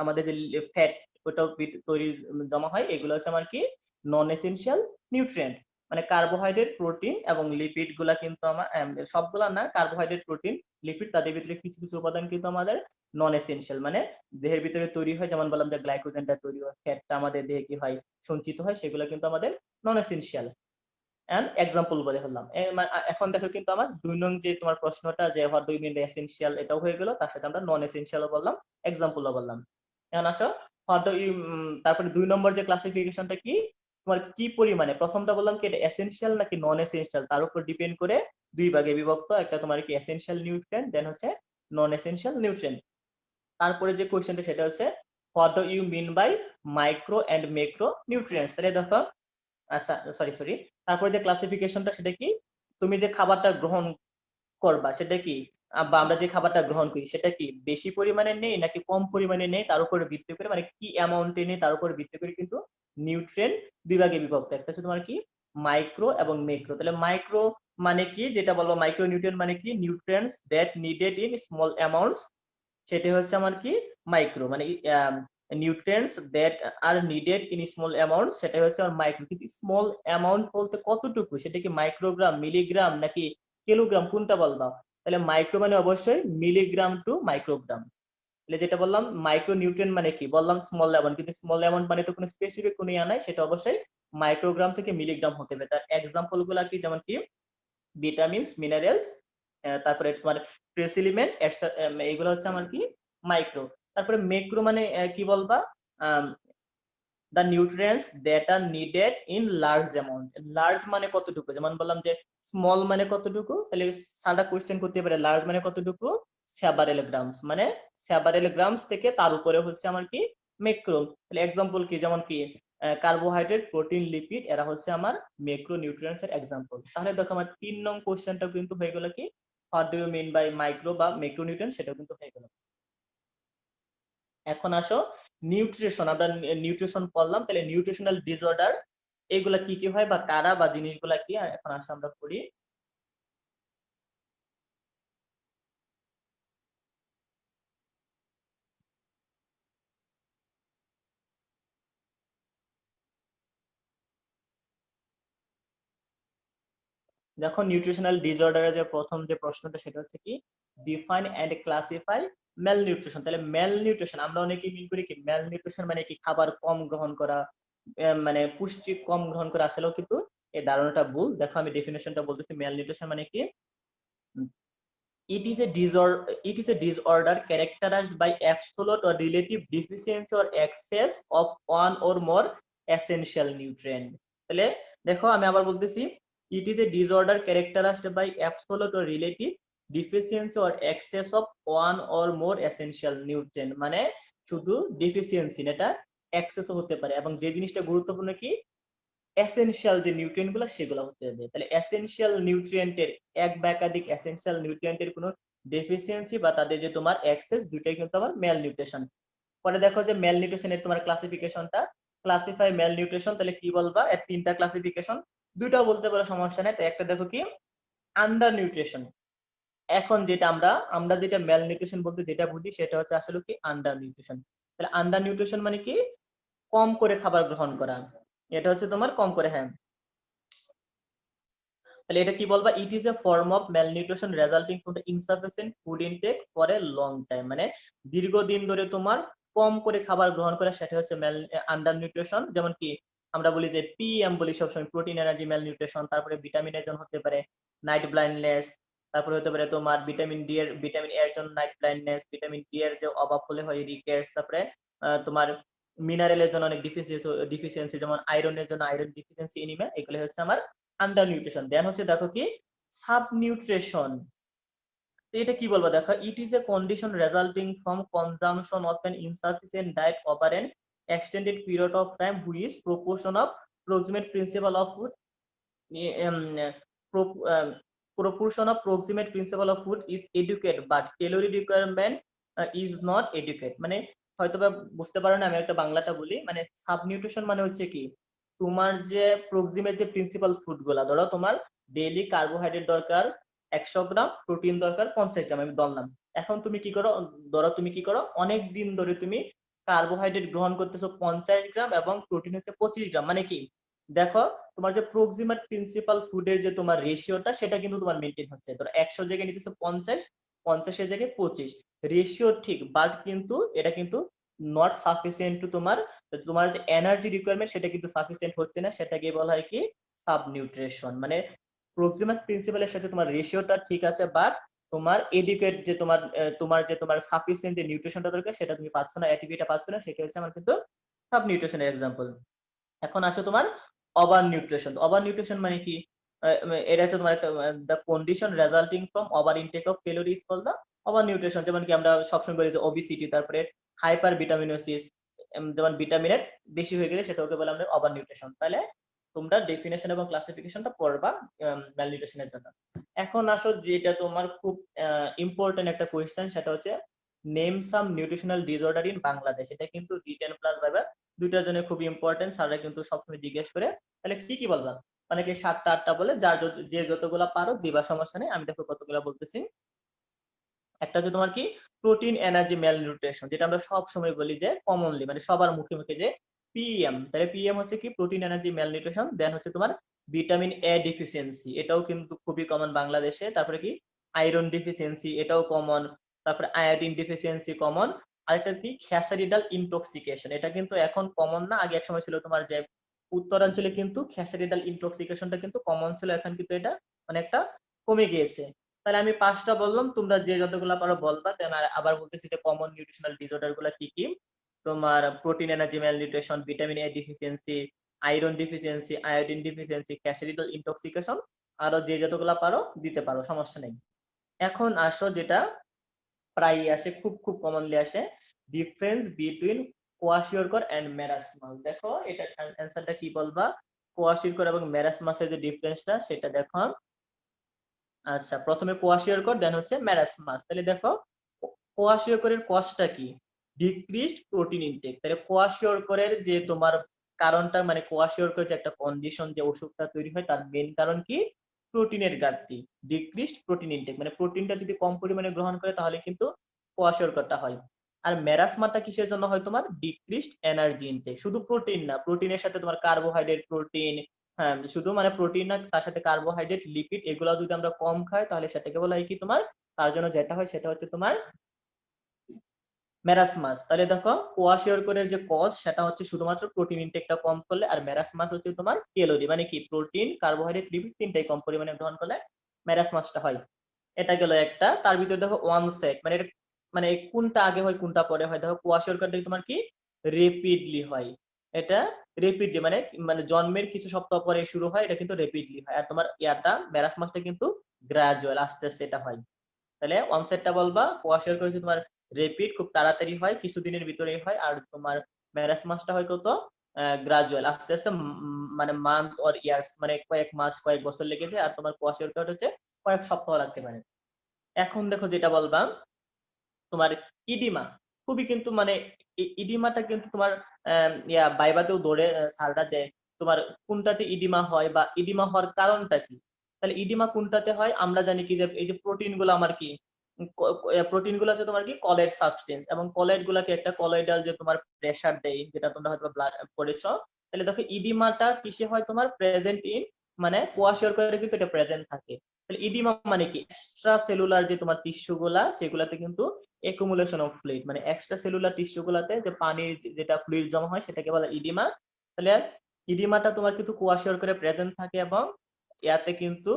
আমাদের যে ফ্যাট ওটাও তৈরি জমা হয়, এগুলো হচ্ছে আমার কি নন এসেনশিয়াল নিউট্রিয়েন্ট। মানে কার্বোহাইড্রেট, প্রোটিন এবং লিপিড গুলা কিন্তু আমার সবগুলা না, কার্বোহাইড্রেট, প্রোটিন, লিপিড, তাদের ভিতরে কিছু কিছু উপাদান কিন্তু আমাদের নন এসেনশিয়াল, মানে দেহের ভিতরে তৈরি হয়, যেমন বললাম যে গ্লাইকোজেনটা তৈরি হয়, ফ্যাটটা আমাদের দেহে কি হয় সঞ্চিত হয়, সেগুলো কিন্তু আমাদের নন এসেনশিয়াল। এন্ড এক্সাম্পল বলে ফেললাম। এখন দেখো কিন্তু আমার 2 নং যে তোমার প্রশ্নটা, যে what do you mean by essential, এটাও হয়ে গেল, তার সাথে আমরা নন এসেনশিয়ালও বললাম, এক্সাম্পলও বললাম। এখন আসো হোয়াট ডু ইউ, তারপরে 2 নম্বর যে ক্লাসিফিকেশনটা কি, তোমার কি পরিমাণে, প্রথমটা বললাম কি এটা এসেনশিয়াল নাকি নন এসেনশিয়াল তার উপর ডিপেন্ড করে দুই ভাগে বিভক্ত, একটা তোমার কি এসেনশিয়াল নিউট্রিয়েন্ট, দেন হচ্ছে নন এসেনশিয়াল নিউট্রিয়েন্ট। তারপরে যে কোশ্চেনটা সেটা হচ্ছে what do you mean by micro and macro nutrients. তাহলে দেখো, আচ্ছা সরি, তারপরে যে ক্লাসিফিকেশনটা সেটা কি, তুমি যে খাবারটা গ্রহণ করবা সেটা কি, বা আমরা যে খাবারটা গ্রহণ করি সেটা কি বেশি পরিমাণে নেই নাকি কম পরিমাণে নেই তার উপরে ভিত্তি করে, মানে কি অ্যামাউন্টে নেই তার উপরে ভিত্তি করে কিন্তু নিউট্রিয়েন্ট দুই ভাগে বিভক্ত, একটা হচ্ছে তোমার কি মাইক্রো এবং মেক্রো। তাহলে মাইক্রো মানে কি, যেটা বলবো মাইক্রো নিউট্রিয়েন্ট মানে কি, nutrients that needed in small amounts, সেটা হচ্ছে আমার কি মাইক্রো, মানে nutrients that are needed in small amount, সেটা হচ্ছে আমার মাইক্রো। কিন্তু স্মল অ্যামাউন্ট বলতে কতটুকু, সেটা কি মাইক্রোগ্রাম, মিলিগ্রাম নাকি কিলোগ্রাম, কোনটা বলবা? তাহলে মাইক্রো মানে অবশ্যই মিলিগ্রাম টু মাইক্রোগ্রাম। যেটা বললাম মাইক্রোনিউট্রিয়েন্ট মানে কি, বললাম স্মল অ্যামাউন্ট, কিন্তু স্মল অ্যামাউন্ট মানে তো কোনো স্পেসিফিক কোনো ইয়া নাই, সেটা অবশ্যই মাইক্রোগ্রাম থেকে মিলিগ্রাম হতে হবে। তার এক্সাম্পল গুলা কি, যেমন কি ভিটামিনস, মিনারেলস, তারপরে তোমার ট্রেস এলিমেন্ট, এইগুলো হচ্ছে আমার কি মাইক্রো। তারপরে মেক্রো মানে কি বলবা, the nutrients that are needed in large amount. Large মানে কতটুকু, যেমন বললাম যে স্মল মানে কতটুকু, তাহলে সাদা কোশ্চেন করতে পারে লার্জ মানে কতটুকু, সেভারেল গ্রামস, মানে সেভারেল গ্রামস থেকে তার উপরে হচ্ছে আমার কি মেক্রো। তাহলে এক্সাম্পল কি, যেমন কি কার্বোহাইড্রেট, প্রোটিন, লিপিড, এরা হচ্ছে আমার মেক্রো নিউট্রিয়েন্টস এর এক্সাম্পল। তাহলে দেখো আমার 3 নং কোশ্চেনটা কিন্তু হয়ে গেল কি, what do you mean by micro বা মেক্রো নিউট্রিয়েন্ট, সেটাও কিন্তু হয়ে গেল। এখন আসো নিউট্রিশন, আমরা নিউট্রিশন পড়লাম, তাহলে নিউট্রিশনাল ডিসঅর্ডার এগুলা কি কি হয় বা কারা বা জিনিসগুলা কি, এখন আসো আমরা পড়ি। দেখো নিউট্রিশনাল ডিসঅর্ডারের যে প্রথম যে প্রশ্নটা, সেটা হচ্ছে কি define and classify malnutrition. তাহলে ম্যাল নিউট্রিশন আমরা অনেকেই মিন করি কি, ম্যাল নিউট্রিশন মানে কি খাবার কম গ্রহণ করা, মানে পুষ্টি কম গ্রহণ করা, আসলেও কিন্তু এই ধারণাটা ভুল। দেখো আমি ডেফিনেশনটা বলতেছি, ম্যাল নিউট্রিশন মানে কি, it is a disorder characterized by absolute or relative deficiency or excess of one or more essential nutrient. তাহলে দেখো আমি আবার বলতেছি, it is a disorder characterized by absolute or relative deficiency or excess of one or more essential nutrient, মানে শুধু deficiency না, এটা excess হতে পারে, এবং যে জিনিসটা গুরুত্বপূর্ণ কি এসেনশিয়াল যে নিউট্রিয়েন্ট গুলো সেগুলো হতে হবে। তাহলে এসেনশিয়াল নিউট্রিয়েন্টের এক বা একাধিক এসেনশিয়াল নিউট্রিয়েন্টের কোনো ডেফিসিয়েন্সি বা তাদের যে তোমার এক্সেস, দুইটাই কিন্তু আমার মেল নিউট্রিশন। পরে দেখো যে মেল নিউট্রিশনের তোমার ক্লাসিফিকেশনটা, ক্লাসিফাই মেল নিউট্রিশন, তাহলে কি বলবা, এর 3টা ক্লাসিফিকেশন, দুইটাও বলতে পারো সমস্যা নেই। তো একটা দেখো কি আন্ডার নিউট্রিশন। এখন যেটা আমরা যেটা মেল নিউট্রিশন বলতে যেটা বুঝি, সেটা হচ্ছে আসলে কি আন্ডার নিউট্রিশন। তাহলে আন্ডার নিউট্রিশন মানে কি কম করে খাবার গ্রহণ করা, এটা হচ্ছে তোমার কম করে, হ্যাঁ। তাহলে এটা কি বলবা, it is a form of malnutrition resulting from the insufficient food intake for a long time, মানে দীর্ঘদিন ধরে তোমার কম করে খাবার গ্রহণ করা, সেটা হচ্ছে আন্ডার নিউট্রিশন। যেমন কি আমরা বলি যে পিএম বলি সবসময়, প্রোটিন এনার্জি ম্যাল নিউট্রিশন। তারপরে ভিটামিনের জন্য হতে পারে নাইট ব্লাইন্ডনেস, তারপরে হতে পারে তোমার ভিটামিন এর জন্য নাইট ব্লাইন্ডনেস, ভিটামিন ডি এর যে অভাব হলে হয় রিকেটস, তারপরে তোমার মিনারেলের জন্য অনেক ডিফিসিয়েন্সি, যেমন আয়রনের জন্য আয়রন ডিফিসিয়েন্সি এনিমিয়া, এগুলো হচ্ছে আমার আন্ডার নিউট্রিশন। দেন হচ্ছে দেখো কি সাব নিউট্রিশন। এটা কি বলবো, দেখো ইট is A condition resulting from consumption of an insufficient diet over an extended period of time which proportion of proximate principle of food proportion of proximate principle of food is adequate but calorie requirement is not adequate, মানে হয়তোবা বুঝতে পারো না, আমি একটা বাংলাটা বলি, মানে সাব নিউট্রিশন মানে হচ্ছে কি তোমার যে প্রক্সিমেট যে প্রিন্সিপাল ফুড গুলা, ধরো তোমার ডেইলি কার্বোহাইড্রেট দরকার 100 গ্রাম, প্রোটিন দরকার 50 গ্রাম, আমি ধরলাম। এখন তুমি কি করো, ধরো তুমি কি করো অনেক দিন ধরে তুমি কার্বোহাইড্রেট গ্রহণ করতেছো 50 গ্রাম এবং প্রোটিন হচ্ছে 25 গ্রাম, মানে কি দেখো তোমার যে প্রক্সিমেট প্রিন্সিপাল ফুডের যে তোমার রেশিওটা, সেটা কিন্তু তোমার মেনটেন হচ্ছে। ধরো 100 জায়গায় নিতেছো 50, 50 এর জায়গায় 25, রেশিও ঠিক, বাট কিন্তু এটা কিন্তু নট সাফিসিয়েন্ট টু তোমার তোমার যে এনার্জি রিকোয়ারমেন্ট, সেটা কিন্তু সাফিসিয়েন্ট হচ্ছে না, সেটাকে বলা হয় কি সাব নিউট্রিশন। মানে প্রক্সিমেট প্রিন্সিপালের সাথে তোমার রেশিওটা ঠিক আছে, বাট তোমার এডুকেট যে তোমার যে তোমার সাফিসিয়েন্ট যে নিউট্রিশনটা দরকার, সেটা তুমি পাচ্ছ না, অ্যাটিভিটা পাচ্ছ না, সেটা হচ্ছে আমার কিন্তু সাব নিউট্রিশনের এক্সাম্পল। এখন আসো তোমার ওভার নিউট্রিশন। ওভার নিউট্রিশন মানে কি, এটা হচ্ছে তোমার একটা the condition resulting from over intake of calories call the over nutrition. যেমন কি আমরা সবসময় বলি যে ওবিসিটি, তারপরে হাইপার ভিটামিনোসিস, যেমন ভিটামিনের বেশি হয়ে গেলে সেটাকে বলে আমরা ওভার নিউট্রিশন। তাহলে তোমরা ডেফিনেশন এবং ক্লাসিফিকেশনটা পড়বা ম্যালনিউট্রিশনের জন্য। এখন আসো যেটা তোমার খুব ইম্পর্টেন্ট একটা কোয়েশ্চেন, সেটা হচ্ছে name some nutritional disorder in Bangladesh. এটা কিন্তু রিটেন প্লাস ভাইবা দুইটার জন্য খুব ইম্পর্টেন্ট, স্যাররা কিন্তু সবসময় জিজ্ঞেস করে। তাহলে কি কি বলবা, অনেকে 7টা 8টা বলে, যার যে যতগুলা পারো দিবা, সমস্যা নেই। আমি দেখো কতগুলা বলতেছি। একটা হচ্ছে তোমার কি প্রোটিন এনার্জি ম্যাল নিউট্রিশন, যেটা আমরা সব সময় বলি যে কমনলি, মানে সবার মুখে মুখে যে পিএম। তাহলে পিএম হচ্ছে কি প্রোটিন এনার্জি ম্যাল নিউট্রিশন। দেন হচ্ছে তোমার ভিটামিন এ ডিফিসিয়েন্সি, এটাও কিন্তু খুবই কমন বাংলাদেশে। তারপরে কি আয়রন ডিফিসিয়েন্সি, এটাও কমন। তারপরে আয়োডিন ডিফিসিয়েন্সি কমন। আরেকটা কি খ্যাসারিডাল ইনটক্সিকেশন, এটা কিন্তু এখন কমন না, আগে এক সময় ছিল তোমার যে উত্তরাঞ্চলে কিন্তু খ্যাসারিডাল ইনটক্সিকেশনটা কিন্তু কমন ছিল, এখন কিন্তু এটা অনেকটা কমে গিয়েছে। তাহলে আমি 5টা বললাম, তোমরা যে যতগুলো পারো বলবা। দেন আবার বলতেছি যে কমন নিউট্রিশনাল ডিসঅর্ডার গুলা কি কি। তোমার protein energy malnutrition, vitamin A deficiency, iron deficiency, iodine deficiency, khesari dal intoxication, আরো যে যতগুলো পারো দিতে পারো, সমস্যা নেই। এখন আসো যেটা প্রায়ই আসে, খুব খুব কমনলি আসে, ডিফারেন্স বিটুইন কোয়াশিওরকর এন্ড মেরাসমাস। দেখো এটা অ্যান্সারটা কি বলবা, কোয়াশিওরকর এবং মেরাসমাসের যে ডিফারেন্সটা সেটা দেখো। আচ্ছা, প্রথমে কোয়াশিওরকর দেন হচ্ছে মেরাসমাস। তাহলে দেখো কোয়াশিওরকরের কজটা কি, ডিক্রিজড প্রোটিন ইনটেক। তাহলে কোয়াশিওরকরের যে তোমার কারণটা, মানে কোয়াশিওরকর যে একটা কন্ডিশন যে অসুখটা তৈরি হয়, তার মেইন কারণ কি, প্রোটিনের ঘাটতি, ডিক্রিজড প্রোটিন ইনটেক, মানে প্রোটিনটা যদি কম পরিমাণে গ্রহণ করে তাহলে কিন্তু কোয়াশিওরকরটা হয়। আর মেরাসমাটা কিসের জন্য হয়, তোমার ডিক্রিজড এনার্জি ইনটেক। শুধু প্রোটিন না, প্রোটিনের সাথে তোমার কার্বোহাইড্রেট, প্রোটিন, হ্যাঁ শুধু মানে প্রোটিন না, তার সাথে কার্বোহাইড্রেট, লিপিড, এগুলো যদি আমরা কম খাই তাহলে সেটাকে বলা হয় কি তোমার, তার জন্য যেটা হয় সেটা হচ্ছে তোমার মেরাসমাস। তাহলে দেখো কোয়াশিওরকরের যে কজ সেটা হচ্ছে শুধুমাত্র প্রোটিন ইনটেকটা কম করলে, আর মেরাসমাস হচ্ছে তোমার ক্যালোরি, মানে কি প্রোটিন, কার্বোহাইড্রেট, লিপিড তিনটাই কম পরিমাণে গ্রহণ করলে মেরাসমাসটা হয়। এটা গেল একটা। তার ভিতরে দেখো ওয়ান সেট, মানে মানে কোনটা আগে হয় কোনটা পরে হয়। দেখো কোয়াশিওরকরটা তোমার কি রেপিডলি হয়, এটা রেপিডলি মানে মানে জন্মের কিছু সপ্তাহ পরে শুরু হয়, এটা কিন্তু রেপিডলি হয়। আর তোমার ইয়াটা মেরাসমাসটা কিন্তু গ্রাজুয়াল, আস্তে আস্তে এটা হয়। তাহলে অনসেটটা বলবা, কোয়াশিওরকর হচ্ছে তোমার রেপিড, খুব তাড়াতাড়ি হয়, কিছুদিনের ভিতরেই হয়। আর তোমার মেরাসমাসটা হয় কত গ্রাজুয়াল, আস্তে আস্তে, মানে মান্থ অর ইয়ার্স, মানে কয়েক মাস কয়েক বছর লেগে যায়। আর তোমার কোয়াশিওরকর হচ্ছে কয়েক সপ্তাহ লাগতে পারে। এখন দেখো যেটা বলবা তোমার ইডিমা, খুবই কিন্তু মানে ইডিমাটা কিন্তু তোমার বাইবাতেও ধরে স্যাররা যে তোমার কোনটাতে ইডিমা হয় বা ইডিমা হওয়ার কারণটা কি। তাহলে ইডিমা কোনটাতে হয়, আমরা জানি কি যে এই যে প্রোটিন গুলো আমার কি, প্রোটিন গুলো আছে তোমার কি কলের সাবস্টেন্স, এবং কলের গুলাকে একটা কলয়েডাল যে তোমার প্রেসার দেয়, যেটা তোমরা হয়তো পড়েছো। তাহলে দেখো ইডিমাটা কিসে হয়, তোমার প্রেজেন্ট ইন, মানে কোয়াশিওরকরে কিন্তু এটা প্রেজেন্ট থাকে। তাহলে ইডিমা মানে কি, এক্সট্রা সেলুলার যে তোমার টিস্যু গুলা সেগুলাতে কিন্তু একুমুলেশন অফ ফ্লুইড, মানে এক্সট্রা সেলুলার টিস্যু গুলাতে যে পানির যেটা ফ্লুইড জমা হয় সেটাকে বলে ইডিমা। তাহলে ইডিমাটা তোমার কিন্তু কোয়াশিওরকরে প্রেজেন্ট থাকে, এবং ইয়াতে কিন্তু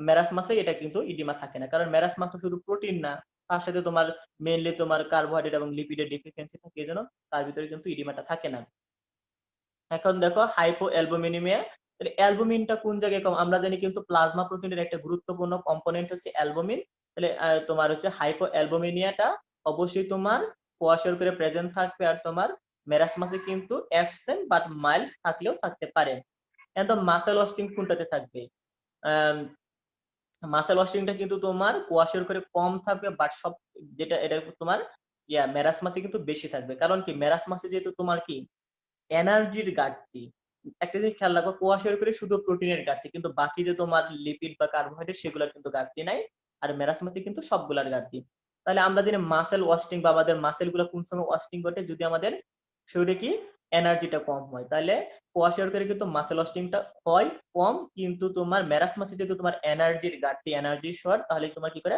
মেরাসমাসে এটা কিন্তু ইডিমা থাকে না, কারণ মেরাসমাস তো শুধু প্রোটিন না, তার সাথে তোমার মেইনলি তোমার কার্বোহাইড্রেট এবং লিপিডের ডিফিসিয়েন্সি থাকে, এজন্য তার ভিতরে কিন্তু ইডিমাটা থাকে না। এখন দেখো হাইপো অ্যালবুমিনিমিয়া। অ্যালবুমিনটা কোন জায়গায় কম, আমরা জানি কিন্তু প্লাজমা প্রোটিনের একটা গুরুত্বপূর্ণ কম্পোনেন্ট হচ্ছে অ্যালবুমিন। তাহলে তোমার হচ্ছে হাইপো অ্যালবুমিনিয়াটা অবশ্যই তোমার কোয়াশিওরকরে প্রেজেন্ট থাকবে, আর তোমার মেরাসমাসে কিন্তু অ্যাবসেন্ট বাট মাইল্ড থাকলেও থাকতে পারে। একদম মাসেল ওয়াস্টিং কোনটাতে থাকবে, মাসেল ওয়াশিংটা কিন্তু তোমার কোয়াশিওরকরে কম থাকবে, বাট সব যেটা এটা তোমার মেরাসমাসে কিন্তু বেশি থাকবে। কারণ কি, মেরাসমাসে যেহেতু তোমার কি এনার্জির ঘাটতি, একটা জিনিস খেয়াল রাখো, কোয়াশিওরকরে শুধু প্রোটিনের ঘাটতি, কিন্তু বাকি যে তোমার লিপিড বা কার্বোহাইড্রেট সেগুলোর কিন্তু ঘাটতি নাই। আর মেরাসমাসে কিন্তু সবগুলার ঘাটতি। তাহলে আমরা জানি মাসেল ওয়াশিং বা আমাদের মাসেল গুলো কোন সময় ওয়াশিং ঘটে, যদি আমাদের শরীরে কি এনার্জিটা কম হয়। তাহলে কোয়াশিওরকরে কিন্তু মাসেল ওয়াশিংটা হয় কম, কিন্তু তোমার মেরাসমাসে যেহেতু তোমার এনার্জির ঘাটতি, এনার্জি শর্ট, তাহলে তোমার কি করে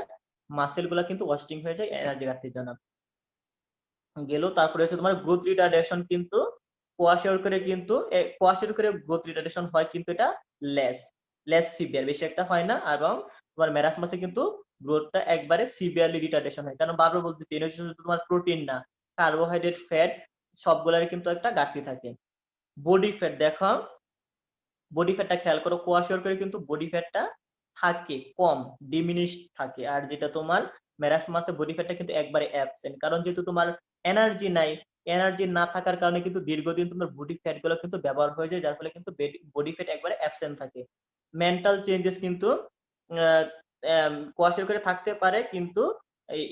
মাসেল গুলা কিন্তু ওয়াশিং হয়ে যায় এনার্জি ঘাটতির জন্য। গেল। তারপরে হচ্ছে তোমার গ্রোথ রিটার্ডেশন, কিন্তু কোয়াশিওরকরে কিন্তু কোয়াশিওরকরে গ্রোথ রিটার্ডেশন হয়, কিন্তু এটা লেস লেস সিভিয়ার, বেশি একটা হয় না। এবং তোমার মেরাসমাসে কিন্তু গ্রোথটা একবারে সিভিয়ারলি রিটার্ডেশন হয়, কারণ বারবার বলতেছি এটা শুধু তোমার প্রোটিন না, কার্বোহাইড্রেট, ফ্যাট সবগুলোর কিন্তু একটা ঘাটতি থাকে। বডি ফ্যাট দেখো, বডি ফ্যাটটা খেয়াল করো, কোয়াশিওরকরে কিন্তু বডি ফ্যাটটা থাকে কম, ডিমিনিশড থাকে। আর যেটা তোমার মেরাসমাসে বডি ফ্যাটটা কিন্তু একবারে অ্যাবসেন্ট, কারণ যেহেতু তোমার এনার্জি নাই, এনার্জি না থাকার কারণে কিন্তু দীর্ঘদিন তোমার বডি ফ্যাট গুলো কিন্তু ব্যবহার হয়ে যায়, যার ফলে কিন্তু বডি ফ্যাট একবারে অ্যাবসেন্ট থাকে। মেন্টাল চেঞ্জেস কিন্তু কোয়াশিওরকরে থাকতে পারে, কিন্তু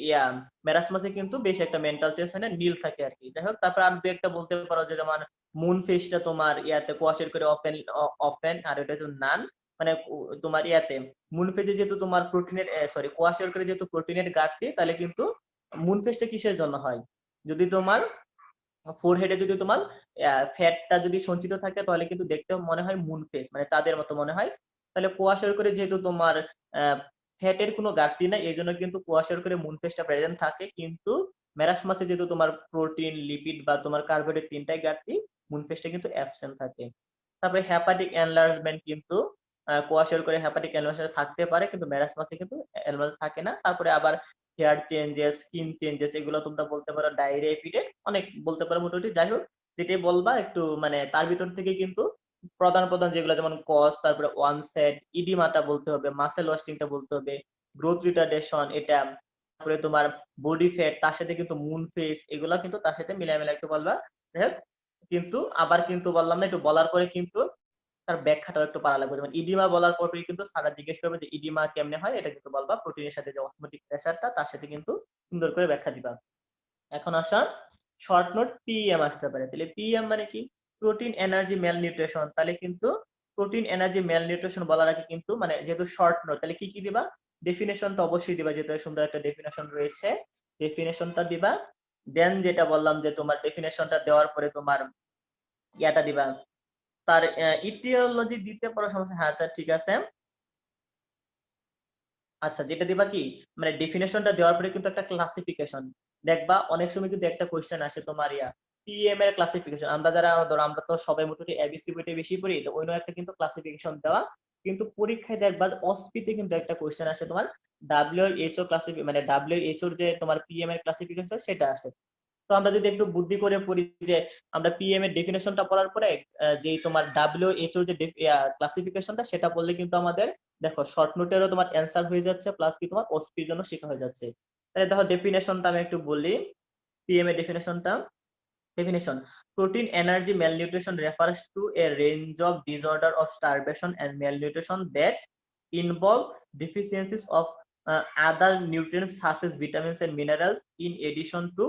ইয়া মেরাসমাসে কিন্তু বেশি একটা মেন্টাল চেঞ্জ হয় না, নীল থাকে আর কি। যাই হোক, তারপর আর দু একটা বলতে পারো, যে যেমন মুন ফেসটা তোমার ইয়াতে কোয়াশিওরকরে ওপেন ওপেন, আর এটা হচ্ছে নান, মানে তোমার ইয়াতে মুন ফেজে যেহেতু তোমার প্রোটিনের সরি কোয়াশিওরকরে যেহেতু প্রোটিনের ঘাটতি, তাহলে কিন্তু মুন ফেসটা কিসের জন্য হয়, যদি তোমার ফোরহেডে যদি তোমার ফ্যাটটা যদি সঞ্চিত থাকে তাহলে কিন্তু দেখতে মনে হয় মুন ফেস, মানে চাঁদের মতো মনে হয়। তাহলে কোয়াশিওরকরে যেহেতু তোমার ফ্যাটের কোনো ঘাটতি নাই, এই জন্য কিন্তু কোয়াশিওরকরে মুন ফেসটা প্রেজেন্ট থাকে, কিন্তু মেরাসমাসে যেহেতু তোমার প্রোটিন, লিপিড বা তোমার কার্বোহাইড্রেট তিনটাই ঘাটতি, মুন ফেসটা কিন্তু অ্যাবসেন্ট থাকে। তারপরে হেপাটিক এনলার্জমেন্ট কিন্তু কোয়াশিয়র করে হেপাটিক এনলার্জমেন্ট থাকতে পারে, কিন্তু মেরাসমাসে কিন্তু এনলার্জ থাকে না। তারপরে আবার হেয়ার চেঞ্জেস, স্কিন চেঞ্জেস, এগুলো তোমরা বলতে পারো ডায়রিয়া, এপিডেট, অনেক বলতে পারো মোটামুটি। যাই হোক, যেটাই বলবা একটু মানে তার ভিতর থেকে কিন্তু প্রধান প্রধান যেগুলো, যেমন কজ, তারপরে ওয়ানসেট, ইডিমাটা বলতে হবে, মাসেল ওয়াস্টিংটা বলতে হবে, গ্রোথ রিটার্ডেশন এটা, তারপরে তোমার বডি ফ্যাট, তার সাথে কিন্তু মুন ফেস, এগুলা কিন্তু তার সাথে মিলাই একটু বলবা। যাই হোক, কিন্তু আবার কিন্তু বললাম না, একটু বলার পরে কিন্তু তার ব্যাখ্যাটাও একটু পারা লাগবে। যেমন ইডিমা বলার পরে কিন্তু সারা জিজ্ঞেস করবে যে ইডিমা কেমনে হয়, এটা কিন্তু বলবা। প্রোটিনের সাথে যে অসমোটিক প্রেসারটা, তার সাথে কিন্তু সুন্দর করে ব্যাখ্যা দিবা। এখন আসা শর্ট নোট পিএম আসতে পারে। তাহলে পিএম মানে কি? Protein energy malnutrition. তাহলে কিন্তু প্রোটিন এনার্জি মেল নিউট্রিশন বলার আগে কিন্তু মানে যেহেতু শর্ট নোট, তাহলে কি কি দিবা? ডেফিনেশনটা অবশ্যই দিবা, যেহেতু সুন্দর একটা ডেফিনেশন রয়েছে, ডেফিনেশনটা দিবা। দেন যেটা বললাম যে তোমার ডেফিনেশনটা দেওয়ার পরে তোমার ইয়াটা দিবা, তার ইটিওলজি দিতে পারো, সমস্যা। হ্যাঁ আচ্ছা ঠিক আছে। আচ্ছা, যেটা দিবা কি মানে ডেফিনেশনটা দেওয়ার পরে কিন্তু একটা ক্লাসিফিকেশন দেখবা। অনেক সময় কিন্তু একটা কোশ্চেন আসে তোমার পিএম এর ক্লাসিফিকেশন। আমরা যারা ধরো আমরা তো সবাই মোটামুটি এবিসি বইটা বেশি পড়ি, তো ওই একটা কিন্তু ক্লাসিফিকেশন দেওয়া। কিন্তু পরীক্ষায় দেখবা অসপিতে কিন্তু একটা কোশ্চেন আসে তোমার ডাব্লিউএইচও মানে ডাব্লিউএইচওর যে তোমার পিএম এর ক্লাসিফিকেশন সেটা আসে। তো আমরা যদি একটু বুদ্ধি করে পড়ি যে আমরা পিএম এর ডেফিনেশনটা পড়ার পরে যে তোমার ডাব্লিউএইচও যে ক্লাসিফিকেশনটা সেটা পড়লে কিন্তু আমাদের দেখো শর্ট নোটেরও তোমার অ্যান্সার হয়ে যাচ্ছে, প্লাস কি তোমার ওসপির জন্য শেখা হয়ে যাচ্ছে। তাহলে দেখো ডেফিনেশনটা আমি একটু বলি। পিএম এর ডেফিনেশনটা, definition: protein energy malnutrition refers to a range of disorder of starvation and malnutrition that involve deficiencies of other nutrients such as vitamins and minerals in addition to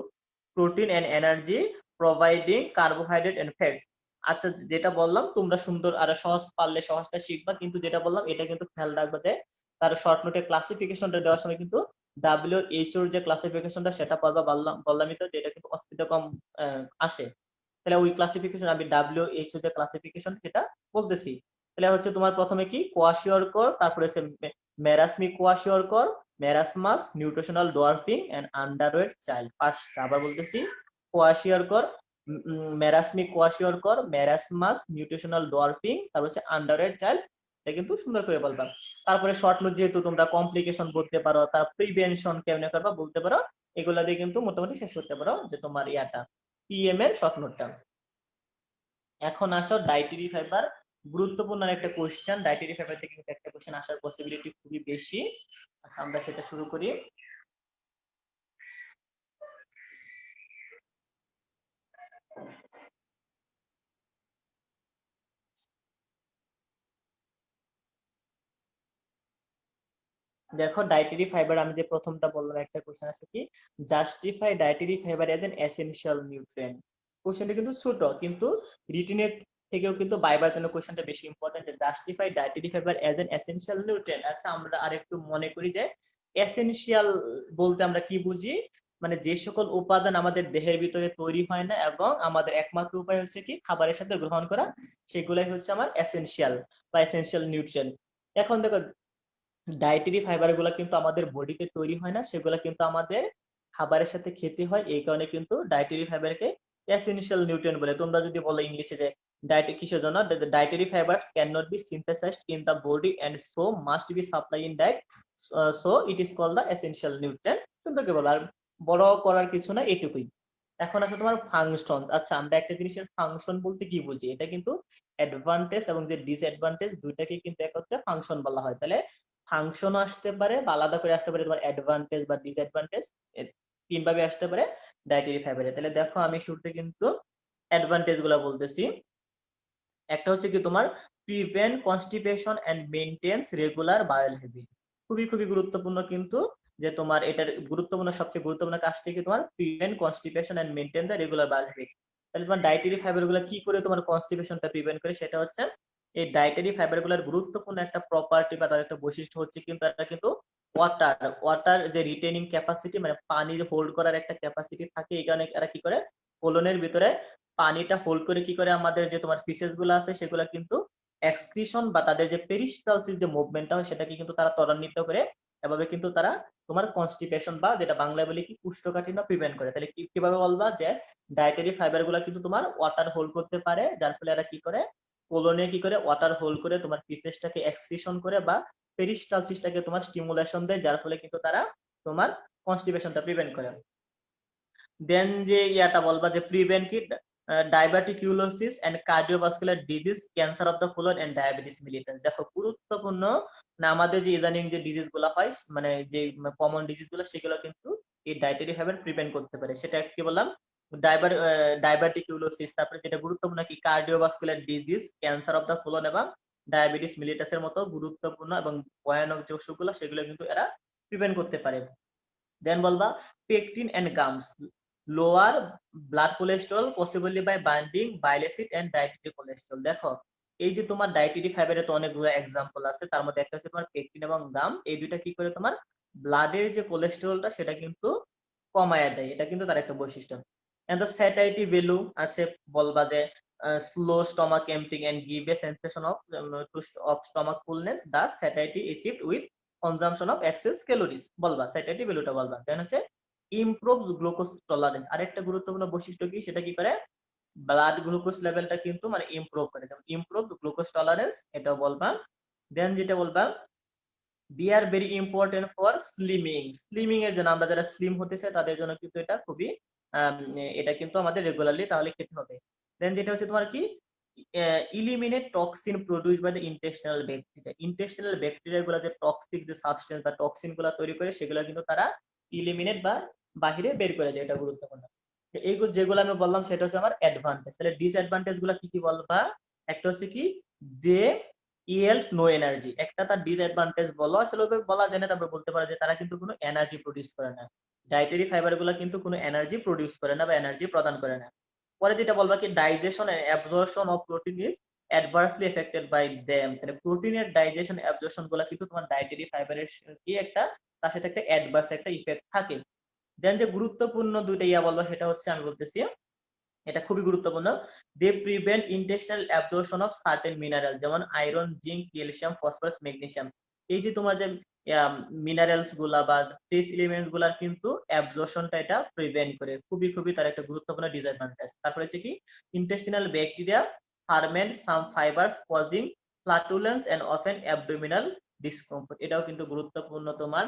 protein and energy providing carbohydrate and fats. আচ্ছা, যেটা বললাম তোমরা সুন্দর আর সহজ পারলে সহজটা শিখবা, কিন্তু যেটা বললাম এটা কিন্তু খেয়াল রাখবা যে তার শর্ট নোটে ক্লাসিফিকেশনটা দেওয়ার সময় কিন্তু ডাব্লিউএইচওর যে ক্লাসিফিকেশনটা সেটা পড়বা। বললামই তো, যেটা কিন্তু অস্পিতে কম আসে। তাহলে ওই ক্লাসিফিকেশন আমি ডাব্লিউএইচও যে ক্লাসিফিকেশন সেটা বলতেছি। তাহলে হচ্ছে তোমার প্রথমে কি কোয়াশিওরকর, তারপরে হচ্ছে marasmic kwashiorkor, marasmus, nutritional dwarfing and underweight child. First আবার বলতেছি, কোয়াশিওরকর, মেরাসমি কোয়াশিওরকর, মেরাসমাস, নিউট্রিশনাল ডোয়ার্ফিং, তারপর হচ্ছে আন্ডারওয়েট চাইল্ড। এটা কিন্তু সুন্দর করে বলবা। তারপরে শর্ট নোট যেহেতু তোমরা কমপ্লিকেশন বলতে পারো, তার প্রিভেনশন কেমনে করবা বলতে পারো, এগুলা দিয়ে কিন্তু মোটামুটি শেষ করতে পারো যে তোমার ইয়াটা পিএম এর শর্ট নোটটা। এখন আসো ডায়েটারি ফাইবার, গুরুত্বপূর্ণ একটা কোশ্চেন। ডায়েটারি ফাইবার থেকে কিন্তু একটা কোশ্চেন আসার পসিবিলিটি খুবই বেশি। আচ্ছা, আমরা সেটা শুরু করি। দেখো ডায়েটারি ফাইবার, আমি যে প্রথমটা বললাম একটা কোশ্চেন আছে কি, justify dietary fibre as an essential nutrient. কোশ্চেনটা কিন্তু ছোট, কিন্তু রিটেনের থেকেও কিন্তু বাইবার জন্য কোশ্চেনটা বেশি important. Justify dietary fibre as an essential nutrient. আচ্ছা, আমরা আরেকটু মনে করি যে এসেনশিয়াল বলতে আমরা কি বুঝি, মানে যে সকল উপাদান আমাদের দেহের ভিতরে তৈরি হয় না এবং আমাদের একমাত্র উপায় হচ্ছে কি খাবারের সাথে গ্রহণ করা, সেগুলাই হচ্ছে আমার এসেনশিয়াল বা এসেনশিয়াল নিউট্রিয়েন্ট। এখন দেখো ডায়েটারি ফাইবার গুলা কিন্তু আমাদের বডিতে তৈরি হয় না, সেগুলা কিন্তু আমাদের খাবারের সাথে খেতে হয়। এই কারণে কিন্তু ডায়েটারি ফাইবারকে এসেনশিয়াল নিউট্রিয়েন্ট বলে। তোমরা যদি বলো ইংলিশে যে ডায়েটারি কিসের জন্য, dietary fibres can not be synthesised in the body and so must be supply in diet, so it is called the essential nutrient. সুন্দর করে বলো, আর বড় করার কিছু না, এটুকুই। এখন আছে তোমার ফাংশন। আচ্ছা, আমরা একটা জিনিসের ফাংশন বলতে কি বুঝি, এটা কিন্তু অ্যাডভান্টেজ এবং যে ডিসঅ্যাডভান্টেজ দুইটাকে কিন্তু একত্রে ফাংশন বলা হয়। তাহলে ফাংশনও আসতে পারে বা আলাদা করে আসতে পারে তোমার অ্যাডভান্টেজ বা ডিসঅ্যাডভান্টেজ, তিন ভাবে আসতে পারে ডায়েটারি ফাইবারে। তাহলে দেখো আমি শুরুতে কিন্তু অ্যাডভান্টেজ গুলা বলতেছি। একটা হচ্ছে কি তোমার prevent constipation and maintains regular bowel habit. খুবই খুবই গুরুত্বপূর্ণ কিন্তু, যে তোমার এটার গুরুত্বপূর্ণ সবচেয়ে গুরুত্বপূর্ণ কাজটা কি তোমার prevent constipation and maintain the regular bowel habit. তাহলে তোমার ডায়েটারি ফাইবার গুলো কি করে তোমার কনস্টিপেশনটা প্রিভেন্ট করে, সেটা হচ্ছে এই ডায়েটারি ফাইবার গুলোর গুরুত্বপূর্ণ একটা প্রপার্টি বা তার একটা বৈশিষ্ট্য হচ্ছে কিন্তু এটা কিন্তু ওয়াটার যে রিটেনিং ক্যাপাসিটি, মানে পানি হোল্ড করার একটা ক্যাপাসিটি থাকে। এই কারণে এরা কি করে কোলনের ভিতরে পানিটা হোল্ড করে কি করে আমাদের যে তোমার ফিসেস গুলো আছে সেগুলো কিন্তু এক্সক্রিশন বা তাদের যে পেরিস্টালসিস যে মুভমেন্টটা হয় সেটাকে কিন্তু তারা ত্বরান্বিত করে এভাবে কিন্তু তারা তোমার কনস্টিপেশন বা যেটা বাংলায় বলি কি কোষ্ঠকাঠিন্য প্রিভেন্ট করে। তাহলে কিভাবে বলবা যে ডায়েটারি ফাইবার গুলা কিন্তু তোমার ওয়াটার হোল্ড করতে পারে, যার ফলে এরা কি করে কোলনে কি করে ওয়াটার হোল্ড করে তোমার ফিসেসটাকে এক্সক্রিশন করে বা পেরিস্টালসিসটাকে তোমার স্টিমুলেশন দেয়, যার ফলে কিন্তু তারা তোমার কনস্টিপেশনটা প্রিভেন্ট করে। দেন যে ইয়াটা বলবা যে প্রিভেন্ট কি diverticulosis and cardiovascular disease, cancer of the colon and diabetes mellitus. দেখো গুরুত্বপূর্ণ না, আমাদের যে ইদানিং যে ডিজিজ গুলো হয় মানে যে কমন ডিজিজ গুলো সেগুলো কিন্তু এই ডায়েটারি ফাইবার প্রিভেন্ট করতে পারে। সেটা কি বললাম, ডায়াবেটিকুলোসিস, তারপরে যেটা গুরুত্বপূর্ণ কি cardiovascular disease, cancer of the colon এবং ডায়াবেটিস মিলিটাসের মতো গুরুত্বপূর্ণ এবং ভয়ানক যে অসুখগুলো সেগুলো কিন্তু এরা প্রিভেন্ট করতে পারে। দেন বলবা pectin and gums, lower blood cholesterol possibly by binding bile acid and dietary cholesterol। দেখো এই যে তোমার ডায়েটারি ফাইবারের তো অনেকগুলো এক্সাম্পল আছে, তার মধ্যে একটা হচ্ছে তোমার পেকটিন এবং গাম। এই দুইটা কি করে তোমার ব্লাডের যে কোলেস্টেরলটা সেটা কিন্তু কমায় দেয়, এটা কিন্তু তার একটা বৈশিষ্ট্য। এন্ড দ্য স্যাটাইটি ভ্যালু আছে বলবা যে slow stomach emptying and give a sensation of stomach fullness, the satiety achieved with consumption of excess calories. বলবা স্যাটাইটি ভ্যালুটা বলবা। দেন হচ্ছে ইমপ্রুভ গ্লুকোজ টলারেন্স, আরেকটা গুরুত্বপূর্ণ বৈশিষ্ট্য কি সেটা কি করে ব্লাড গ্লুকোজ লেভেলটা কিন্তু মানে ইমপ্রুভ করে, যেমন ইমপ্রুভ গ্লুকোজ টলারেন্স এটাও বলবা। দেন যেটা বলবা they are very important for slimming, slimming এর জন্য আমরা যারা স্লিম হতে চাই তাদের জন্য কিন্তু এটা খুবই এটা কিন্তু আমাদের রেগুলারলি তাহলে খেতে হবে। দেন যেটা হচ্ছে তোমার কি eliminate toxin produce by the intestinal bacteria, intestinal bacteria গুলো যে টক্সিক যে সাবস্টেন্স বা টক্সিন গুলো তৈরি করে সেগুলো কিন্তু তারা ইলিমিনেট বা বাহিরে বের করে দেয়, এটা গুরুত্বপূর্ণ। এইগুলো যেগুলো আমি বললাম সেটা হচ্ছে আমার অ্যাডভান্টেজ। তাহলে ডিসঅ্যাডভান্টেজ গুলো কি কি বলবা, একটা হচ্ছে কি দে ইয়েল্ড নো এনার্জি, একটা তার ডিসঅ্যাডভান্টেজ বলো আসলে বলা যায় না, তারপর বলতে পারো যে তারা কিন্তু কোনো এনার্জি প্রডিউস করে না, ডায়েটারি ফাইবার গুলো কিন্তু কোনো এনার্জি প্রডিউস করে না বা এনার্জি প্রদান করে না। পরে যেটা বলবা কি digestion and absorption of protein is adversely affected by them, তাহলে প্রোটিনের ডাইজেশন অ্যাবজর্পশন গুলো কিন্তু তোমার ডায়েটারি ফাইবারের কি একটা তার সাথে একটা অ্যাডভার্স একটা ইফেক্ট থাকে। দেন যে গুরুত্বপূর্ণ দুইটা ইয়া বলবা সেটা হচ্ছে আমি বলতেছি এটা খুবই গুরুত্বপূর্ণ, they prevent intestinal absorption of certain mineral, যেমন iron, zinc, calcium, phosphorus, magnesium. এই যে তোমার যে মিনারেলস গুলা বা ট্রেস এলিমেন্টস গুলার কিন্তু অ্যাবজর্পশনটা এটা প্রিভেন্ট করে, খুবই খুবই তার একটা গুরুত্বপূর্ণ ডিসঅ্যাডভান্টেজ। তারপরে হচ্ছে কি intestinal bacteria ferment some fibres causing flatulence and often abdominal discomfort, এটাও কিন্তু গুরুত্বপূর্ণ তোমার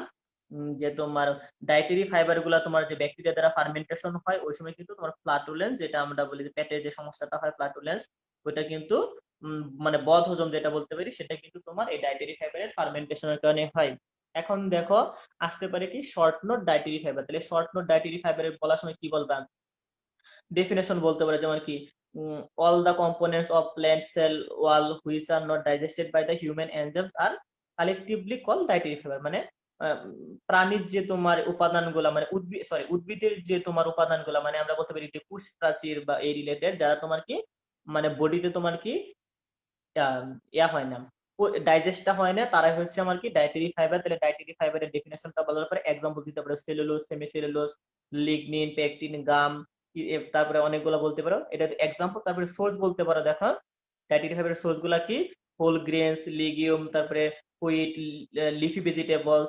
যে তোমার ডায়েটারি ফাইবার গুলা তোমার যে ব্যাকটেরিয়া দ্বারা ফার্মেন্টেশন হয় ওই সময় কিন্তু তোমার ফ্লাটুলেন্স, যেটা আমরা বলি যে পেটের যে সমস্যাটা হয় ফ্লাটুলেন্স, ওইটা কিন্তু মানে বদ হজম যেটা বলতে পারি সেটা কিন্তু তোমার এই ডায়েটারি ফাইবারের ফার্মেন্টেশনের কারণে হয়। এখন দেখো আসতে পারে কি শর্ট নোট ডায়েটারি ফাইবার, তাহলে শর্ট নোট ডায়েটারি ফাইবারের বলার সময় কি বলবা, ডেফিনেশন বলতে পারে যেমন কি all the components of plant cell wall which are not digested by the human enzymes are collectively call dietary fibre. মানে প্রাণীর যে তোমার উপাদানগুলো মানে উদ্ভিদের যে তোমার উপাদানগুলো মানে আমরা বলতে পারি যে কোষ প্রাচীর বা এই রিলেটেড যারা তোমার কি মানে বডিতে তোমার কি ইয়া হয় না ডাইজেস্টটা হয় না, তারাই হচ্ছে আমার কি ডায়েটারি ফাইবার। তাহলে ডায়েটারি ফাইবারের ডেফিনেশনটা বলার পরে এক্সাম্পল দিতে পারো সেলুলোজ, সেমিসেলুলোজ, লিগনিন, পেকটিন, গাম, তারপরে অনেকগুলো বলতে পারো এটা এক্সাম্পল। তারপরে সোর্স বলতে পারো, দেখো ডায়েটারি ফাইবারের সোর্স গুলা কি হোল গ্রেনস, লিগিউম, তারপরে wheat, leafy vegetables,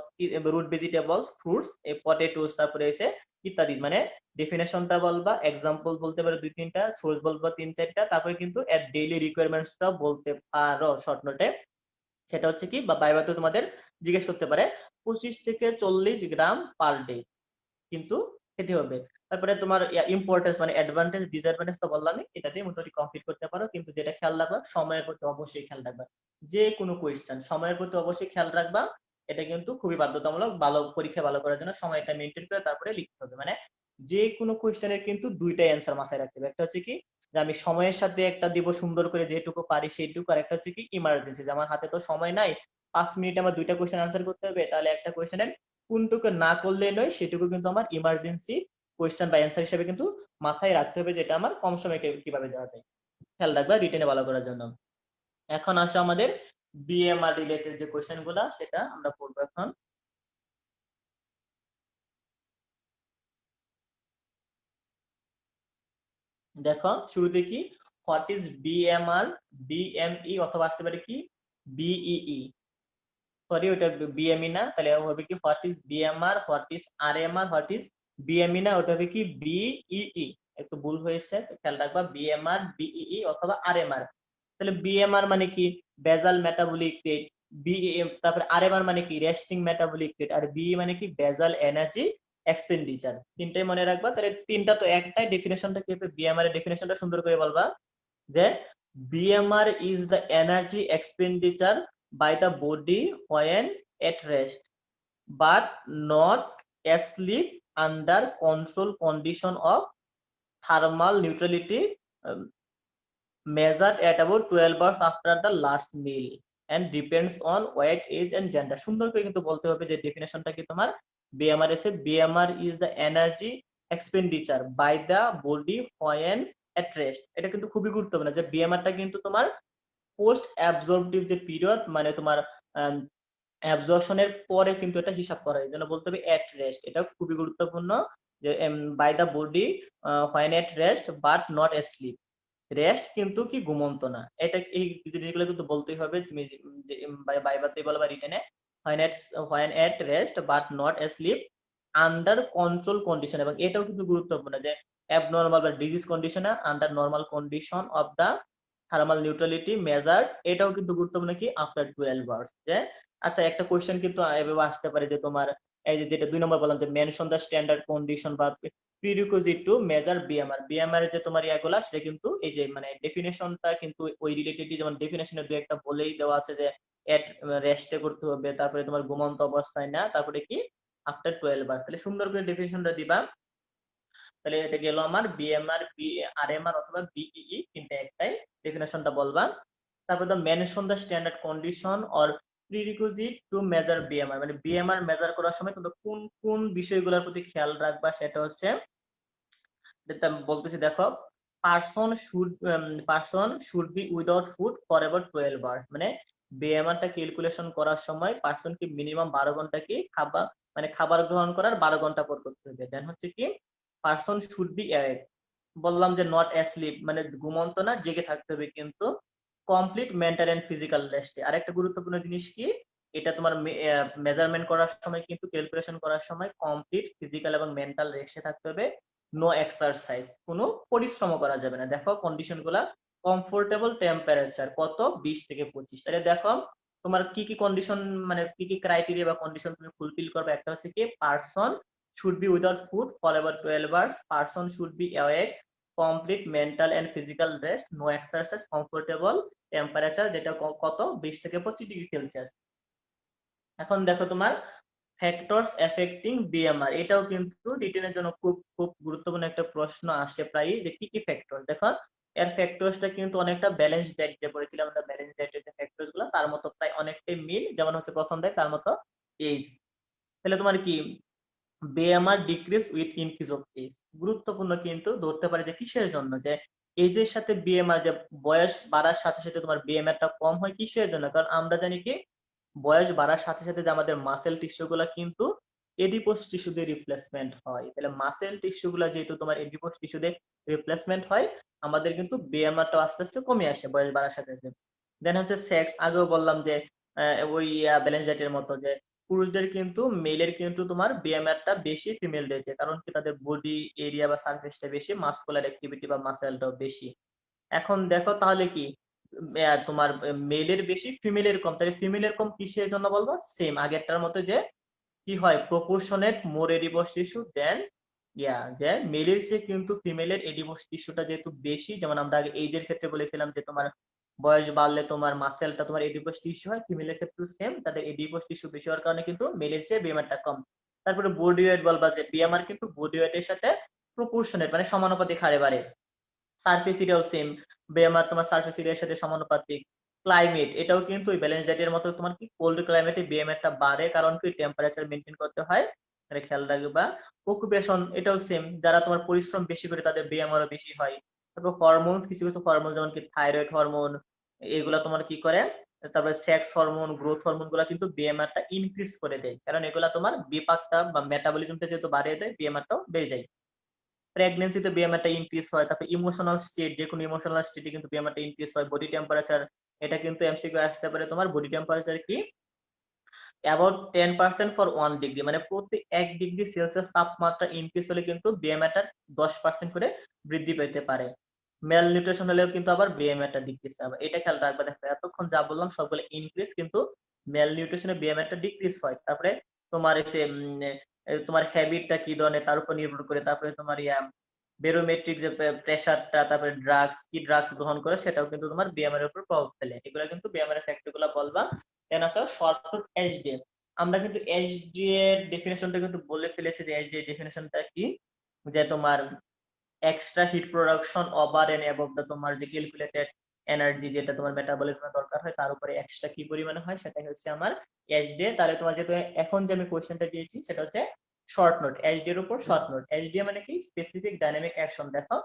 root vegetables, fruits, potatoes, তারপরে এসে ইত্যাদি। মানে ডেফিনেশনটা বলবা, এক্সাম্পল বলতে পারো দুই তিনটা, সোর্স বলবা তিন চারটা, তারপরে কিন্তু এর ডেইলি রিকোয়ারমেন্টসটা বলতে পারো শর্ট নোটে। সেটা হচ্ছে কি বা বাইবাতে তোমাদের জিজ্ঞেস করতে পারে 25 থেকে 40 গ্রাম পার ডে কিন্তু খেতে হবে। তারপরে তোমার ইম্পর্টেন্স মানে অ্যাডভান্টেজ ডিসঅ্যাডভান্টেজ তো বললামই, এটাতেই মোটামুটি কমপ্লিট করতে পারো। কিন্তু যেটা খেয়াল রাখবা সময়ের প্রতি অবশ্যই খেয়াল রাখবা, যে কোনো কোয়েশ্চেন সময়ের প্রতি অবশ্যই খেয়াল রাখবা, এটা কিন্তু খুবই বাধ্যতামূলক, ভালো পরীক্ষা ভালো করার জন্য সময়টা মেনটেন করে তারপরে লিখতে হবে। মানে যে কোনো কোয়েশ্চেনের কিন্তু দুইটাই অ্যান্সার মাথায় রাখতে হবে, একটা হচ্ছে কি যে আমি সময়ের সাথে একটা দিব সুন্দর করে যেটুকু পারি সেইটুকু, আর একটা হচ্ছে কি ইমার্জেন্সি যে আমার হাতে তো সময় নাই 5 মিনিটে আমার দুইটা কোয়েশ্চেন আনসার করতে হবে, তাহলে একটা কোয়েশ্চেনের কোনটুকু না করলে নয় সেটুকু কিন্তু আমার ইমার্জেন্সি কোয়েশ্চেন বা অ্যান্সার হিসেবে কিন্তু মাথায় রাখতে হবে, যেটা আমার কম সময়ে কিভাবে দেওয়া যায়। খেয়াল রাখবা রিটেনে ভালো করার জন্য। এখন আসো আমাদের বিএমআর রিলেটেড যে কোয়েশ্চেন গুলা সেটা আমরা পড়বো এখন। দেখো শুরুতে কি হোয়াট ইজ বিএমআর, বিএমই অথবা আসতে পারে কি বিইই। সরি ওটা বিএমই না, তাহলে হবে কি what is BMR, what is RMR, what is BME না, ওটা হবে কি বিইই। একটু ভুল হয়েছে, খেয়াল রাখবা, বিএমআর, বিইই অথবা আরএমআর। তাহলে বিএমআর মানে কি বেজাল মেটাবলিক রেট, তারপরে আরএমআর মানে কি রেস্টিং মেটাবলিক রেট, আর বিই মানে কি বেজাল এনার্জি এক্সপেন্ডিচার। তিনটাই মনে রাখবা। তাহলে তিনটা তো একটাই, ডেফিনেশনটা কি হবে, বিএমআর এর ডেফিনেশনটা সুন্দর করে বলবা যে BMR is the energy expenditure by the body when at rest but not asleep under control condition of thermal neutrality, um, measured at about 12 hours after the last meal and depends on weight, age and gender। সুন্দর করে কিন্তু বলতে হবে যে ডেফিনেশনটা কি তোমার BMR এসে BMR is the energy expenditure by the body when at rest। এটা কিন্তু খুবই গুরুত্বপূর্ণ যে BMR টা কিন্তু তোমার পোস্ট অ্যাবজর্পটিভ যে পিরিয়ড, মানে তোমার অ্যাবজর্পশনের পরে কিন্তু এটা হিসাব করা, এই জন্য বলতে হবে এট রেস্ট। এটা খুবই গুরুত্বপূর্ণ যে by the body when at rest but not sleep. Rest কিন্তু কি ঘুমন্ত না, এটা এই জিনিসগুলো কিন্তু বলতেই হবে। তুমি বাইবাতে বলো বা রিটেনে, when at rest but not sleep under control condition. এবং এটাও কিন্তু গুরুত্বপূর্ণ যে অ্যাবনর্মাল বা disease condition under normal condition of the thermal neutrality measured. এটাও কিন্তু গুরুত্বপূর্ণ কি আফটার 12 আওয়ার্স। যে আচ্ছা একটা কোশ্চেন কিন্তু এভাবে আসতে পারে যে তোমার এই যে যেটা 2 নম্বর বললাম যে মেনশন দা স্ট্যান্ডার্ড কন্ডিশন বা prerequisite to measure BMR. BMR যে তোমার ইয়াগুলা সেটা কিন্তু এই যে মানে ডেফিনেশনটা কিন্তু ওই রিলেটেড, যেমন ডেফিনেশনের দুই একটা বলেই দেওয়া আছে যে এট রেস্টে করতে হবে, তারপরে তোমার ঘুমন্ত অবস্থায় না, তারপরে কি আফটার 12 আওয়ার্স। তাহলে সুন্দর করে ডেফিনেশনটা দিবা। তাহলে এটা গেল আমার বিএমআর, আরএমআর অথবা বিইই, কিন্তু একটাই ডেফিনেশনটা বলবা। তারপর তো mention the standard condition or prerequisite to measure BMR, মানে বিএমআর মেজার করার সময় কিন্তু কোন কোন বিষয়গুলোর প্রতি খেয়াল রাখবা, সেটা হচ্ছে বলতেছি দেখো, person should be without food for ever 12 hours. মানে বিএমআরটা ক্যালকুলেশন করার সময় পারসনকে মিনিমাম 12 ঘন্টা কি খাবার, মানে খাবার গ্রহণ করার 12 ঘন্টা পর করতে হবে। দেন হচ্ছে কি পারসন শুড বি অ্যাওয়েক, বললাম যে নট অ্যাসলিপ, মানে ঘুমন্ত না, জেগে থাকতে হবে কিন্তু কমপ্লিট মেন্টাল এন্ড ফিজিক্যাল রেস্টে। আর একটা গুরুত্বপূর্ণ জিনিস কি, এটা তোমার মেজারমেন্ট করার সময় কিন্তু ক্যালকুলেশন করার সময় কমপ্লিট ফিজিক্যাল এবং মেন্টাল রেস্টে থাকতে হবে। নো এক্সারসাইজ, কোনো পরিশ্রম করা যাবে না। দেখো কন্ডিশন গুলা, কমফোর্টেবল টেম্পারেচার কত 20 থেকে 25। তাহলে দেখো তোমার কি কি কন্ডিশন, মানে কি কি ক্রাইটেরিয়া বা কন্ডিশন তুমি ফুলফিল করবে। একটা হচ্ছে কি person should be without food for ever 12 hours, person should be awake, complete mental and physical rest, no exercise, comfortable temperature যেটা কত 20 থেকে 25 ডিগ্রি সেলসিয়াস। এখন দেখো তোমার ফ্যাক্টরস এফেক্টিং বিএমআর, এটাও কিন্তু রিটেনের জন্য খুব খুব গুরুত্বপূর্ণ একটা প্রশ্ন আসে প্রায়, যে কি কি ফ্যাক্টর। দেখো এর ফ্যাক্টরসটা কিন্তু অনেকটা ব্যালেন্স ডায়েট যে পড়েছিলাম আমরা, ব্যালেন্স ডায়েটের যে ফ্যাক্টরস গুলো তার মতো প্রায় অনেকটাই মিল, যেমন হচ্ছে প্রথম দেয় তার মতো এজ। তাহলে তোমার কি BMR decrease with increase of age, গুরুত্বপূর্ণ কিন্তু ধরতে পারে যে কিসের জন্য, যে এজের সাথে বিএমআর, যে বয়স বাড়ার সাথে সাথে তোমার বিএমআরটা কম হয় কিসের জন্য, কারণ আমরা জানি কি বয়স বাড়ার সাথে সাথে যে আমাদের মাসেল টিস্যু গুলা কিন্তু এডিপোস টিস্যু দিয়ে রিপ্লেসমেন্ট হয়। তাহলে মাসেল টিস্যু গুলা যেহেতু তোমার এডিপোস টিস্যু দিয়ে রিপ্লেসমেন্ট হয়, আমাদের কিন্তু বিএমআরটা আস্তে আস্তে কমে আসে বয়স বাড়ার সাথে সাথে। দেন হচ্ছে সেক্স, আগেও বললাম যে ওই ব্যালেন্স ডায়েটের মতো, যে পুরুষদের কিন্তু মেলের কিন্তু তোমার বিএমআরটা বেশি ফিমেলদের চেয়ে, কারণ কি তাদের বডি এরিয়া বা সারফেসটা বেশি, মাসকুলার অ্যাক্টিভিটি বা মাসেলটাও বেশি। এখন দেখো তাহলে কি তোমার মেলের বেশি ফিমেলের কম, তাহলে ফিমেলের কম কিসের জন্য বলবো, সেম আগেরটার মতো, যে কি হয় প্রপোর্শনেট মোর এডিপোস টিস্যু দেন যে মেলের চেয়ে কিন্তু ফিমেলের এডিপোস টিস্যুটা যেহেতু বেশি, যেমন আমরা আগে এইজের ক্ষেত্রে বলেছিলাম যে তোমার বয়স বাড়লে তোমার মাসেলটা তোমার এডিপোস টিস্যু হয়, ফিমেলের ক্ষেত্রে সেম, তাদের এডিপোস টিস্যু বেশি হওয়ার কারণে কিন্তু মেলের চেয়ে বিএমআরটা কম। তারপরে বডি ওয়েট বলবা, যে বিএমআর কিন্তু বডি ওয়েটের সাথে প্রপোর্শনেট, মানে সমানুপাতিক হারে বাড়ে। সারফেস এরিয়াও সেম, বিএমআর তোমার সারফেস এরিয়ার সাথে সমানুপাতিক। ক্লাইমেট, এটাও কিন্তু ওই ব্যালেন্স ডায়েটের মতো, তোমার কি কোল্ড ক্লাইমেটে বিএমআরটা বাড়ে, কারণ কি টেম্পারেচার মেনটেন করতে হয়, এটা খেয়াল রাখবা। অকুপেশন, এটাও সেম, যারা তোমার পরিশ্রম বেশি করে তাদের বিএমআরও বেশি হয়। তারপর হরমোন, কিছু কিছু হরমোন যেমন কি থাইরয়েড হরমোন, এগুলা তোমার কি করে, তারপরে সেক্স হরমোন, গ্রোথ হরমোন গুলা কিন্তু বিএমআরটা ইনক্রিজ করে দেয়, কারণ এগুলা তোমার বিপাকটা বা মেটাবলিজমটা যেহেতু বাড়িয়ে দেয়, বিএমআরটাও বেড়ে যায়। প্রেগন্যান্সিতে বিএমআরটা ইনক্রিজ হয়। তারপর ইমোশনাল স্টেট, যে কোনো ইমোশনাল স্টেটে কিন্তু বিএমআরটা ইনক্রিজ হয়। বডি টেম্পারেচার, এটা কিন্তু এমসিকিউ আসতে পারে, তোমার বডি টেম্পারেচার কি অ্যাবাউট 10% ফর 1 ডিগ্রি, মানে প্রতি 1 ডিগ্রি সেলসিয়াস তাপমাত্রা ইনক্রিজ হলে কিন্তু বিএমআইটা 10% করে বৃদ্ধি পেতে পারে। মেল নিউট্রিশন হলেও কিন্তু আবার বিএমআইটা ডিক্রিজ হবে। এটা খেয়াল রাখবে। দেখো এতক্ষণ যা বললাম সবগুলো ইনক্রিজ, কিন্তু মেল নিউট্রিশনে বিএমআইটা ডিক্রিজ হয়। তারপরে তোমার এই যে তোমার হ্যাবিটটা কি ধরনের তার উপর নির্ভর করে, তারপরে তোমার বেরোমেট্রিক যে প্রেসারটা, তারপরে কি ড্রাগস গ্রহণ করে সেটাও কিন্তু তোমার বিএমআই এর উপর প্রভাব ফেলে। এগুলো কিন্তু বিএমআই এর ফ্যাক্টর গুলো বলবা। দেন আসো শর্ট নোট এইচডি। আমরা কিন্তু এইচডি এর ডেফিনেশনটা কিন্তু বলে ফেলেছি যে এইচডি এর ডেফিনেশনটা কি, যে তোমার extra heat production over and above the তোমার যে ক্যালকুলেটেড এনার্জি, যেটা তোমার মেটাবলিজমে দরকার হয় তার উপরে এক্সট্রা কি পরিমাণে হয় সেটাই হচ্ছে আমার এইচডি। তাহলে তোমার যেহেতু এখন যে আমি কোশ্চেনটা দিয়েছি সেটা হচ্ছে শর্ট নোট এইচডি এর উপর শর্ট নোট। এইচডি মানে কি? Specific dynamic action. দেখো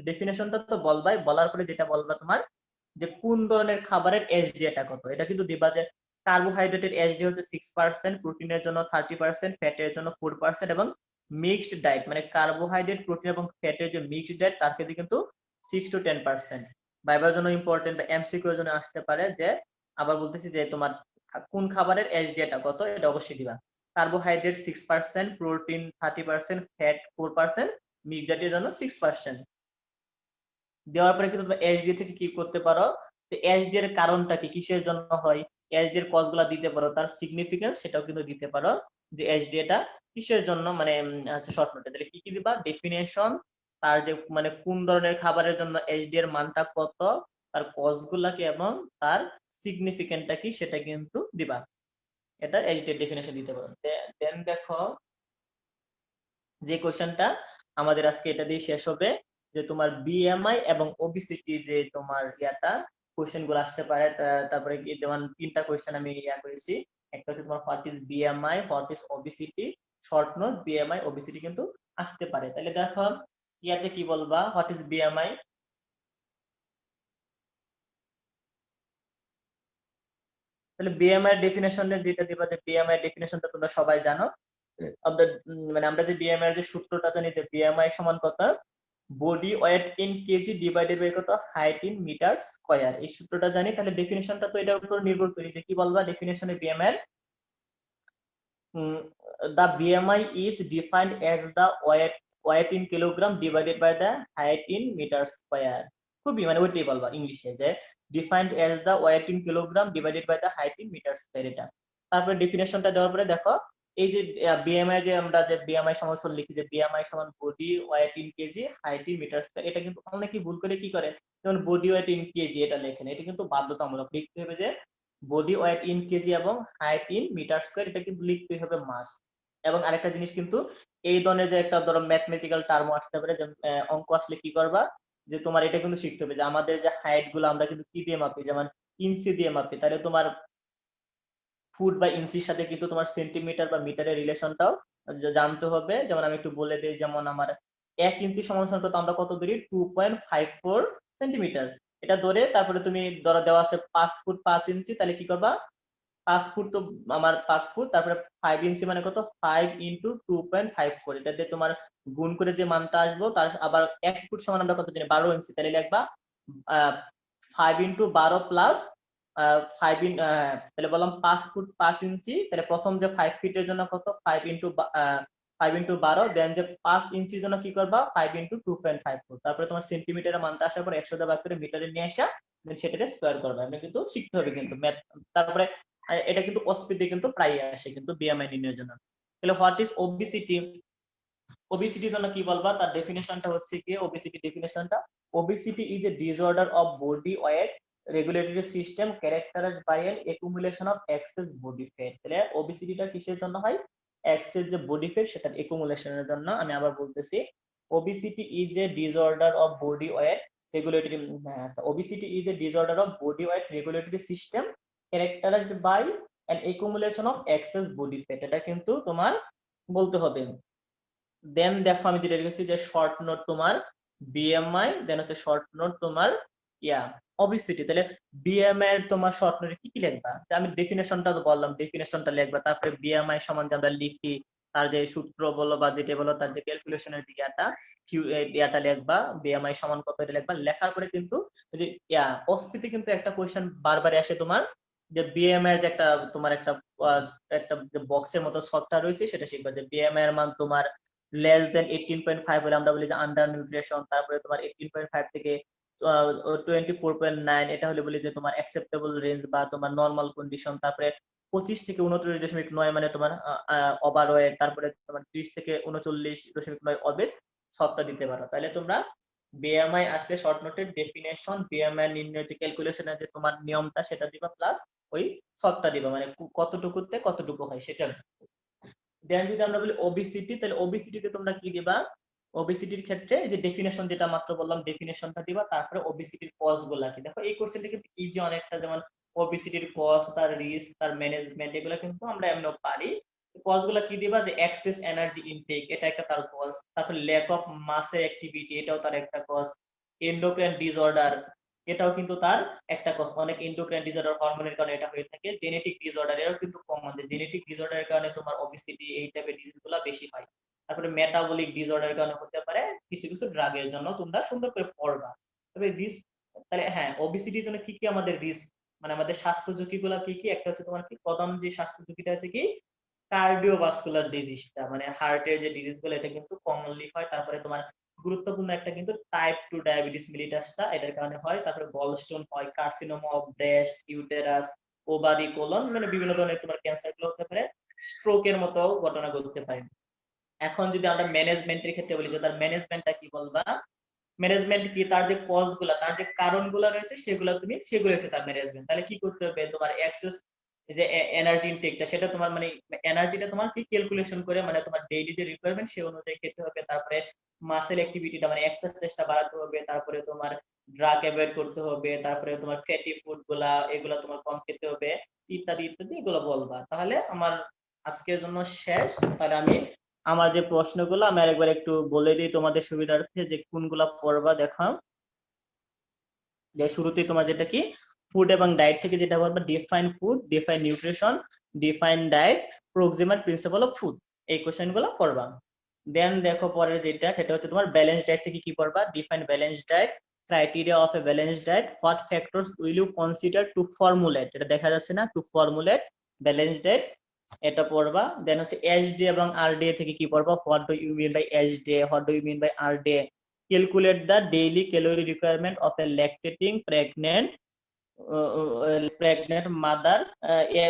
ডেফিনেশনটা তো বলবাই, বলার পরে যেটা বলবা তোমার যে কোন ধরনের খাবারের এইচডি এটা কত, এটা কিন্তু দিবা যে কার্বোহাইড্রেটের এইচডি হচ্ছে 6%, প্রোটিনের জন্য 30%, ফ্যাটের জন্য 4% এবং মিক্সড ডায়েট মানে কার্বোহাইড্রেট, প্রোটিন এবং ফ্যাটের যে মিক্সড ডায়েট তার ক্ষেত্রে কিন্তু 6 to 10%। ভাইবার জন্য ইম্পর্টেন্ট বা এমসিকিউ এর জন্য আসতে পারে যে, আবার বলতেছি যে তোমার কোন খাবারের এইচডি এটা কত, এটা অবশ্যই দিবা। কার্বোহাইড্রেট 6%, প্রোটিন 30%, ফ্যাট 4%, মিক্সড ডায়েটের জন্য 6%। দেওয়ার পরে কিন্তু তুমি এইচডি থেকে কি করতে পারো, যে এইচডি এর কারণটা কি, কিসের জন্য হয়, এইচডি এর কজগুলো দিতে পারো, তার সিগনিফিকেন্স সেটাও কিন্তু দিতে পারো, যে এইচডি এটা কিসের জন্য, মানে আচ্ছা শর্ট নোটে তাহলে কি কি দিবা, ডেফিনেশন, তার যে মানে কোন ধরনের খাবারের জন্য এইচডি এর মানটা কত, তার কজগুলা কি এবং তার সিগনিফিকেন্টটা কি সেটা কিন্তু দিবা। এটা এইচডি এর ডেফিনেশন দিতে পারো। দেন দেখো যে কোশ্চেনটা আমাদের আজকে এটা দিয়ে শেষ হবে, যে তোমার বিএমআই এবং ওবিসিটি যে তোমার কোশ্চেন গুলো আসতে পারে। তারপরে কি যেমন 3টা কোশ্চেন আমি করেছি। একটা হচ্ছে তোমার what is BMI, what is obesity, short note BMI obesity কিন্তু আসতে পারে। তাহলে দেখো ইয়াতে কি বলবা, হোয়াট ইজ বিএমআই। তাহলে বিএমআই এর ডেফিনেশনে যেটা দিবা, যে বিএমআই ডেফিনেশনটা তোমরা সবাই জানো। আমরা মানে আমরা যে বিএমআই এর যে সূত্রটা জানি, যে বিএমআই সমান কত, body weight in kg divided by কত, হাইট ইন মিটার স্কয়ার। এই সূত্রটা জানি। তাহলে ডেফিনেশনটা তো এটার উপর নির্ভর করি, যে কি বলবা ডেফিনেশনে বিএমআই এর, the BMI is defined as the weight in kilogram divided by the height in meter square। খুবই মানে ওইটাই বলবা ইংলিশে, যে defined as the weight in kilogram divided by the height in meter square এটা। তারপরে ডেফিনেশনটা দেওয়ার পরে দেখো এই যে বিএমআই, যে আমরা যে বিএমআই সমান লিখি, যে বিএমআই সমান body weight in kg height in metre square, এটা কিন্তু অনেকেই ভুল করে কি করে, যেমন বডি ওয়েট ইন কেজি এটা লেখেন, এটা কিন্তু বাধ্যতামূলক লিখতে হবে, যে বডি ওয়েট ইন কেজি এবং হাইট ইন মিটার স্কয়ার এটা কিন্তু লিখতে হবে মাস্ট। এবং আরেকটা জিনিস কিন্তু এই ধরনের যে একটা ধরো ম্যাথমেটিক্যাল টার্ম আসতে পারে, যেমন অঙ্ক আসলে কি করবা, যে তোমার এটা কিন্তু শিখতে হবে যে আমাদের যে হাইট গুলো আমরা কিন্তু কি দিয়ে মাপি, যেমন ইঞ্চি দিয়ে মাপি। তাহলে তোমার ফুট বা ইঞ্চির সাথে কিন্তু তোমার সেন্টিমিটার বা মিটারের রিলেশনটাও জানতে হবে। যেমন আমি একটু বলে দিই, যেমন আমার 1 ইঞ্চি সমান কত, আমরা কত ধরি 2.54 সেন্টিমিটার। এটা ধরে তারপরে তুমি ধরো দেওয়া আছে 5 ফুট 5 ইঞ্চি, তাহলে কি করবা, 5 ফুট তো আমার 5 ফুট, তারপরে 5 ইঞ্চি মানে কত, 5 ইন্টু 2.54, এটা দিয়ে তোমার গুণ করে যে মানটা আসবো, তার আবার 1 ফুট সমান আমরা কত জানি 12 ইঞ্চি, তাহলে লিখবা 5 ইন্টু 12 প্লাস 5 তাহলে বললাম 5 ফুট 5 ইঞ্চি, তাহলে প্রথম যে 5 ফিটের জন্য কত, 5 ইন্টু 12, দেন যে 5 ইঞ্চির জন্য কি করবা 5 ইন্টু 2.54, তারপরে তোমার সেন্টিমিটারের মানটা আসার পর 100 দিয়ে ভাগ করে মিটারে নিয়ে আসা, সেটাকে স্কয়ার করবা। এটা কিন্তু শিখতে হবে কিন্তু ম্যাথ। তারপরে এটা কিন্তু অস্পিডে কিন্তু প্রায় আসে কিন্তু বিএমআই নির্ণয়ের জন্য। তাহলে হোয়াট ইজ ওবিসিটি, ওবিসিটির জন্য কি বলবা, তার ডেফিনেশনটা হচ্ছে কি, ওবিসিটি ডেফিনেশনটা, obesity is a disorder of body weight regulatory system characterized by an accumulation of excess body fat. তাহলে ওবিসিটিটা কিসের জন্য হয়, এক্সেস যে বডি ফ্যাট সেটার একুমুলেশনের জন্য। আমি আবার বলতেছি, obesity is a disorder of body weight regulatory, obesity is a disorder of body weight regulatory system characterized by an accumulation of excess body fat, এটা কিন্তু তোমার বলতে হবে। দেন দেখো আমি যেটা লিখেছি, যে শর্ট নোট তোমার বিএমআই, দেন হচ্ছে শর্ট নোট তোমার ওবিসিটি। তাহলে বিএমআই এর তোমার শর্ট নোটে কি কি লিখবা, আমি ডেফিনেশনটা তো বললাম, ডেফিনেশনটা লিখবা, তারপরে বিএমআই সমান যে আমরা লিখি তার যে সূত্র বলো বা যেটা বলো তার যে ক্যালকুলেশনের ইয়াটা লিখবা, বিএমআই সমান কত এটা লিখবা। লেখার পরে কিন্তু যে অস্পিতে কিন্তু একটা কোয়েশ্চেন বারবার আসে তোমার, যে বিএমআই এর যে একটা তোমার একটা একটা বক্সের মতো ছকটা রয়েছে সেটা শিখবা, যে বিএমআই এর মান তোমার লেস দেন 18.5 হলে আমরা বলি যে আন্ডার নিউট্রিশন, তারপরে তোমার 18.5 থেকে 24.9 এটা হলে বলি যে তোমার অ্যাকসেপ্টেবল রেঞ্জ বা তোমার নরমাল কন্ডিশন, তারপরে 25 থেকে 29.9 মানে তোমার ওভারওয়েট, তারপরে তোমার 30 থেকে 39.9 অবেস ছকটা দিতে পারো। তাহলে তোমরা বিএমআই আসলে শর্ট নোটের ডেফিনেশন, বিএমআই নির্ণয় যে ক্যালকুলেশনের যে তোমার নিয়মটা সেটা দিবা, প্লাস ওই ছকটা দিবা, মানে কতটুকুতে কতটুকু হয় সেটা। দেন যদি আমরা বলি ওবিসিটি, তাহলে ওবিসিটিতে তোমরা কি দিবা, ওবিসিটির ক্ষেত্রে যে ডেফিনেশন যেটা মাত্র বললাম ডেফিনেশনটা দিবা, তারপরে ওবিসিটির কজ গুলা কি। দেখো এই কোশ্চেনটা কিন্তু ইজি অনেকটা, যেমন ওবিসিটির কজ, তার রিস্ক, তার ম্যানেজমেন্ট, এগুলো কিন্তু আমরা এমনিও পারি। কজ গুলা কি দিবা, যে এক্সেস এনার্জি ইনটেক এটা একটা তার কজ, তারপরে ল্যাক অফ মাসের অ্যাক্টিভিটি এটাও তার একটা কজ, এন্ডোক্রাইন ডিসঅর্ডার এটাও কিন্তু তার একটা কজ, অনেক এন্ডোক্রাইন ডিসঅর্ডার হরমোনের কারণে এটা হয়ে থাকে, জেনেটিক ডিসঅর্ডার এরও কিন্তু কমন, যে জেনেটিক ডিসঅর্ডারের কারণে তোমার ওবেসিটি এই টাইপের ডিজিজ গুলা বেশি হয়। তারপরে মেটাবলিক ডিসঅর্ডারের কারণে হতে পারে, কিছু কিছু ড্রাগের জন্য তোমরা সুন্দর করে পড়বা। তবে রিস্ক, তাহলে হ্যাঁ ওবেসিটির জন্য কি কি আমাদের রিস্ক, মানে আমাদের স্বাস্থ্য ঝুঁকি গুলা কি কি, একটা হচ্ছে তোমার কি প্রধান যে স্বাস্থ্য ঝুঁকিটা আছে কি কার্ডিওভাস্কুলার ডিজিজটা, মানে হার্টের যে ডিজিজ গুলো এটা কিন্তু কমনলি হয়। তারপরে তোমার গুরুত্বপূর্ণ একটা কিন্তু টাইপ 2 ডায়াবেটিস মেলিটাসটা এটার কারণে হয়। তারপরে গলস্টোন হয়, carcinoma of breast, uterus, ovary, colon, মানে বিভিন্ন ধরনের তোমার ক্যান্সার গুলো হতে পারে, স্ট্রোকের মতো ঘটনা ঘটতে পারে। এখন যদি আমরা ম্যানেজমেন্টের ক্ষেত্রে বলি যে তার ম্যানেজমেন্টটা কি বলবা, ম্যানেজমেন্ট কি, তার যে কজ গুলা, তার যে কারণগুলো রয়েছে সেগুলো হচ্ছে তার ম্যানেজমেন্ট। তাহলে কি করতে হবে, তোমার এক্সেস যে এনার্জি ইনটেকটা সেটা তোমার মানে এনার্জিটা তোমার কি ক্যালকুলেশন করে, মানে তোমার ডেইলি যে রিকোয়ারমেন্ট সে অনুযায়ী খেতে হবে। তারপরে মাসেল অ্যাক্টিভিটিটা মানে এক্সারসাইজটা বাড়াতে হবে। তারপরে তোমার ড্রাগ অ্যাভয়েড করতে হবে। তারপরে তোমার ফ্যাটি ফুড গুলা এগুলা তোমার কম খেতে হবে, ইত্যাদি ইত্যাদি এগুলো বলবা। তাহলে আমার আজকের জন্য শেষ। তাহলে আমি আমার যে প্রশ্নগুলো আমি আরেকবার একটু বলে দিই তোমাদের সুবিধার্থে, যে কোনগুলা পড়বা। দেখাও যে শুরুতেই তোমার যেটা কি ফুড এবং ডায়েট থেকে যেটা বলবা, define food, define nutrition, define diet, proximal principal of food, এই কোশ্চেন গুলো পড়বা। দেন দেখো পরের যেটা, সেটা হচ্ছে তোমার ব্যালেন্স ডায়েট থেকে কি পড়বা, define balance diet, criteria of a balance diet, what factors will you consider to formulate, এটা দেখা যাচ্ছে না, টু ফর্মুলেট ব্যালেন্স ডায়েট, এটা পড়বা। দেন হচ্ছে এইচডি এবং আরডি থেকে কি পড়বা, what do you mean by HD, what do you mean by RD, calculate the daily calorie requirement of a lactating pregnant mother, a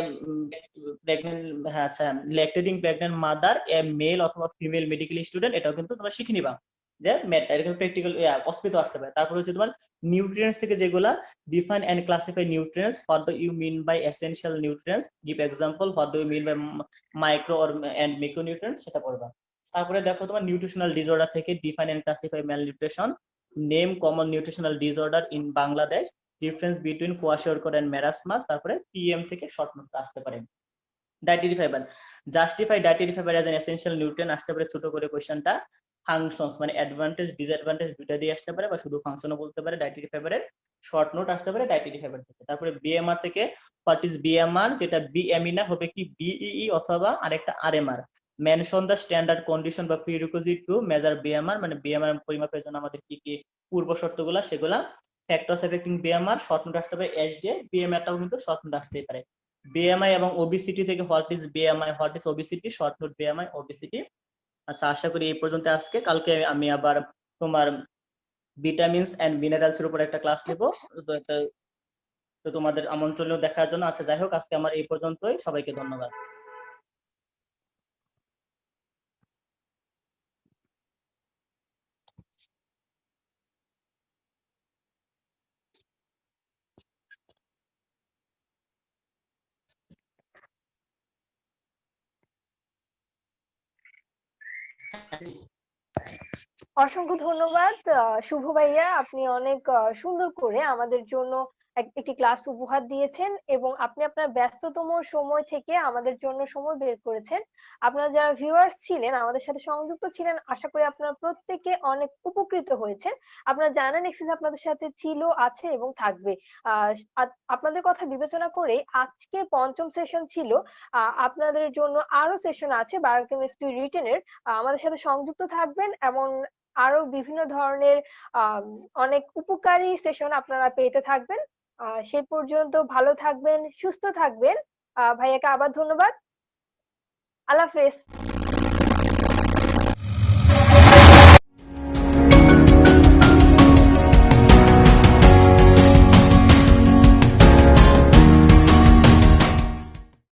pregnant, হ্যাঁ আচ্ছা, lactating pregnant mother, a male অথবা female medical student, এটাও কিন্তু তোমরা শিখে নিবা, যে এরকম প্র্যাকটিক্যাল অস্পিত আসতে পারে। তারপর হচ্ছে তোমার নিউট্রিয়েন্টস থেকে যেগুলা, define and classify nutrients, what do you mean by essential nutrients, give example, what do you mean by micro or and micro nutrients, সেটা পড়বা। তারপরে দেখো তোমার নিউট্রিশনাল ডিসঅর্ডার থেকে, define and classify malnutrition, name common nutritional disorder in Bangladesh, difference between kwashiorkor and marasmus, তারপরে PM থেকে short note আসতে পারে। Dietary fibre, justify dietary fibre as an essential nutrient আসতে পারে ছোট করে কোশ্চেনটা। ফাংশনস মানে অ্যাডভান্টেজ ডিসঅ্যাডভান্টেজ দুইটা দিয়ে আসতে পারে, বা শুধু ফাংশনও বলতে পারে। ডায়েটারি ফাইবারের শর্ট নোট আসতে পারে ডায়েটারি ফাইবার থেকে। তারপরে বিএমআর থেকে, হোয়াট ইজ বিএমআর, যেটা বিএমই না হবে কি বিইই অথবা আরেকটা আরএমআর, মেনশন দ্য স্ট্যান্ডার্ড কন্ডিশন বা প্রিরিকুইজিট টু মেজার বিএমআর, মানে বিএমআর পরিমাপের জন্য আমাদের কি কি পূর্ব শর্তগুলা সেগুলা। Factors affecting BMR, short note আসতে পারে এইচডি, বিএমআরটাও কিন্তু শর্ট নোট আসতেই পারে। বিএমআই এবং ওবিসিটি থেকে, what is BMI, what is obesity, short note BMI obesity. আচ্ছা আশা করি এই পর্যন্ত আজকে, কালকে আমি আবার তোমার ভিটামিনস এন্ড মিনারেলস এর উপর একটা ক্লাস নেব, তো তোমাদের আমন্ত্রণ দেখার জন্য। আচ্ছা যাই হোক, আজকে আমার এই পর্যন্তই, সবাইকে ধন্যবাদ। অসংখ্য ধন্যবাদ শুভ ভাইয়া, আপনি অনেক সুন্দর করে আমাদের জন্য একটি ক্লাস উপহার দিয়েছেন, এবং আপনি আপনার ব্যস্ততম সময় থেকে আমাদের জন্য সময় বের করেছেন। আপনারা যারা ভিউয়ার্স ছিলেন, আমাদের সাথে সংযুক্ত ছিলেন, আশা করি আপনারা প্রত্যেকে অনেক উপকৃত হয়েছেন। আপনারা জানেন এক্সিস আপনাদের সাথে ছিল, আছে এবং থাকবে। আপনাদের কথা বিবেচনা করে আজকে পঞ্চম সেশন ছিল। আপনাদের জন্য আরো সেশন আছে বায়োকেমিস্ট্রি রিটেনের, আমাদের সাথে সংযুক্ত থাকবেন। এমন আরো বিভিন্ন ধরনের অনেক উপকারী সেশন আপনারা পেতে থাকবেন। সে পর্যন্ত ভালো থাকবেন, সুস্থ থাকবেন। ভাইয়াকে আবার ধন্যবাদ। আল্লাহ হাফেজ।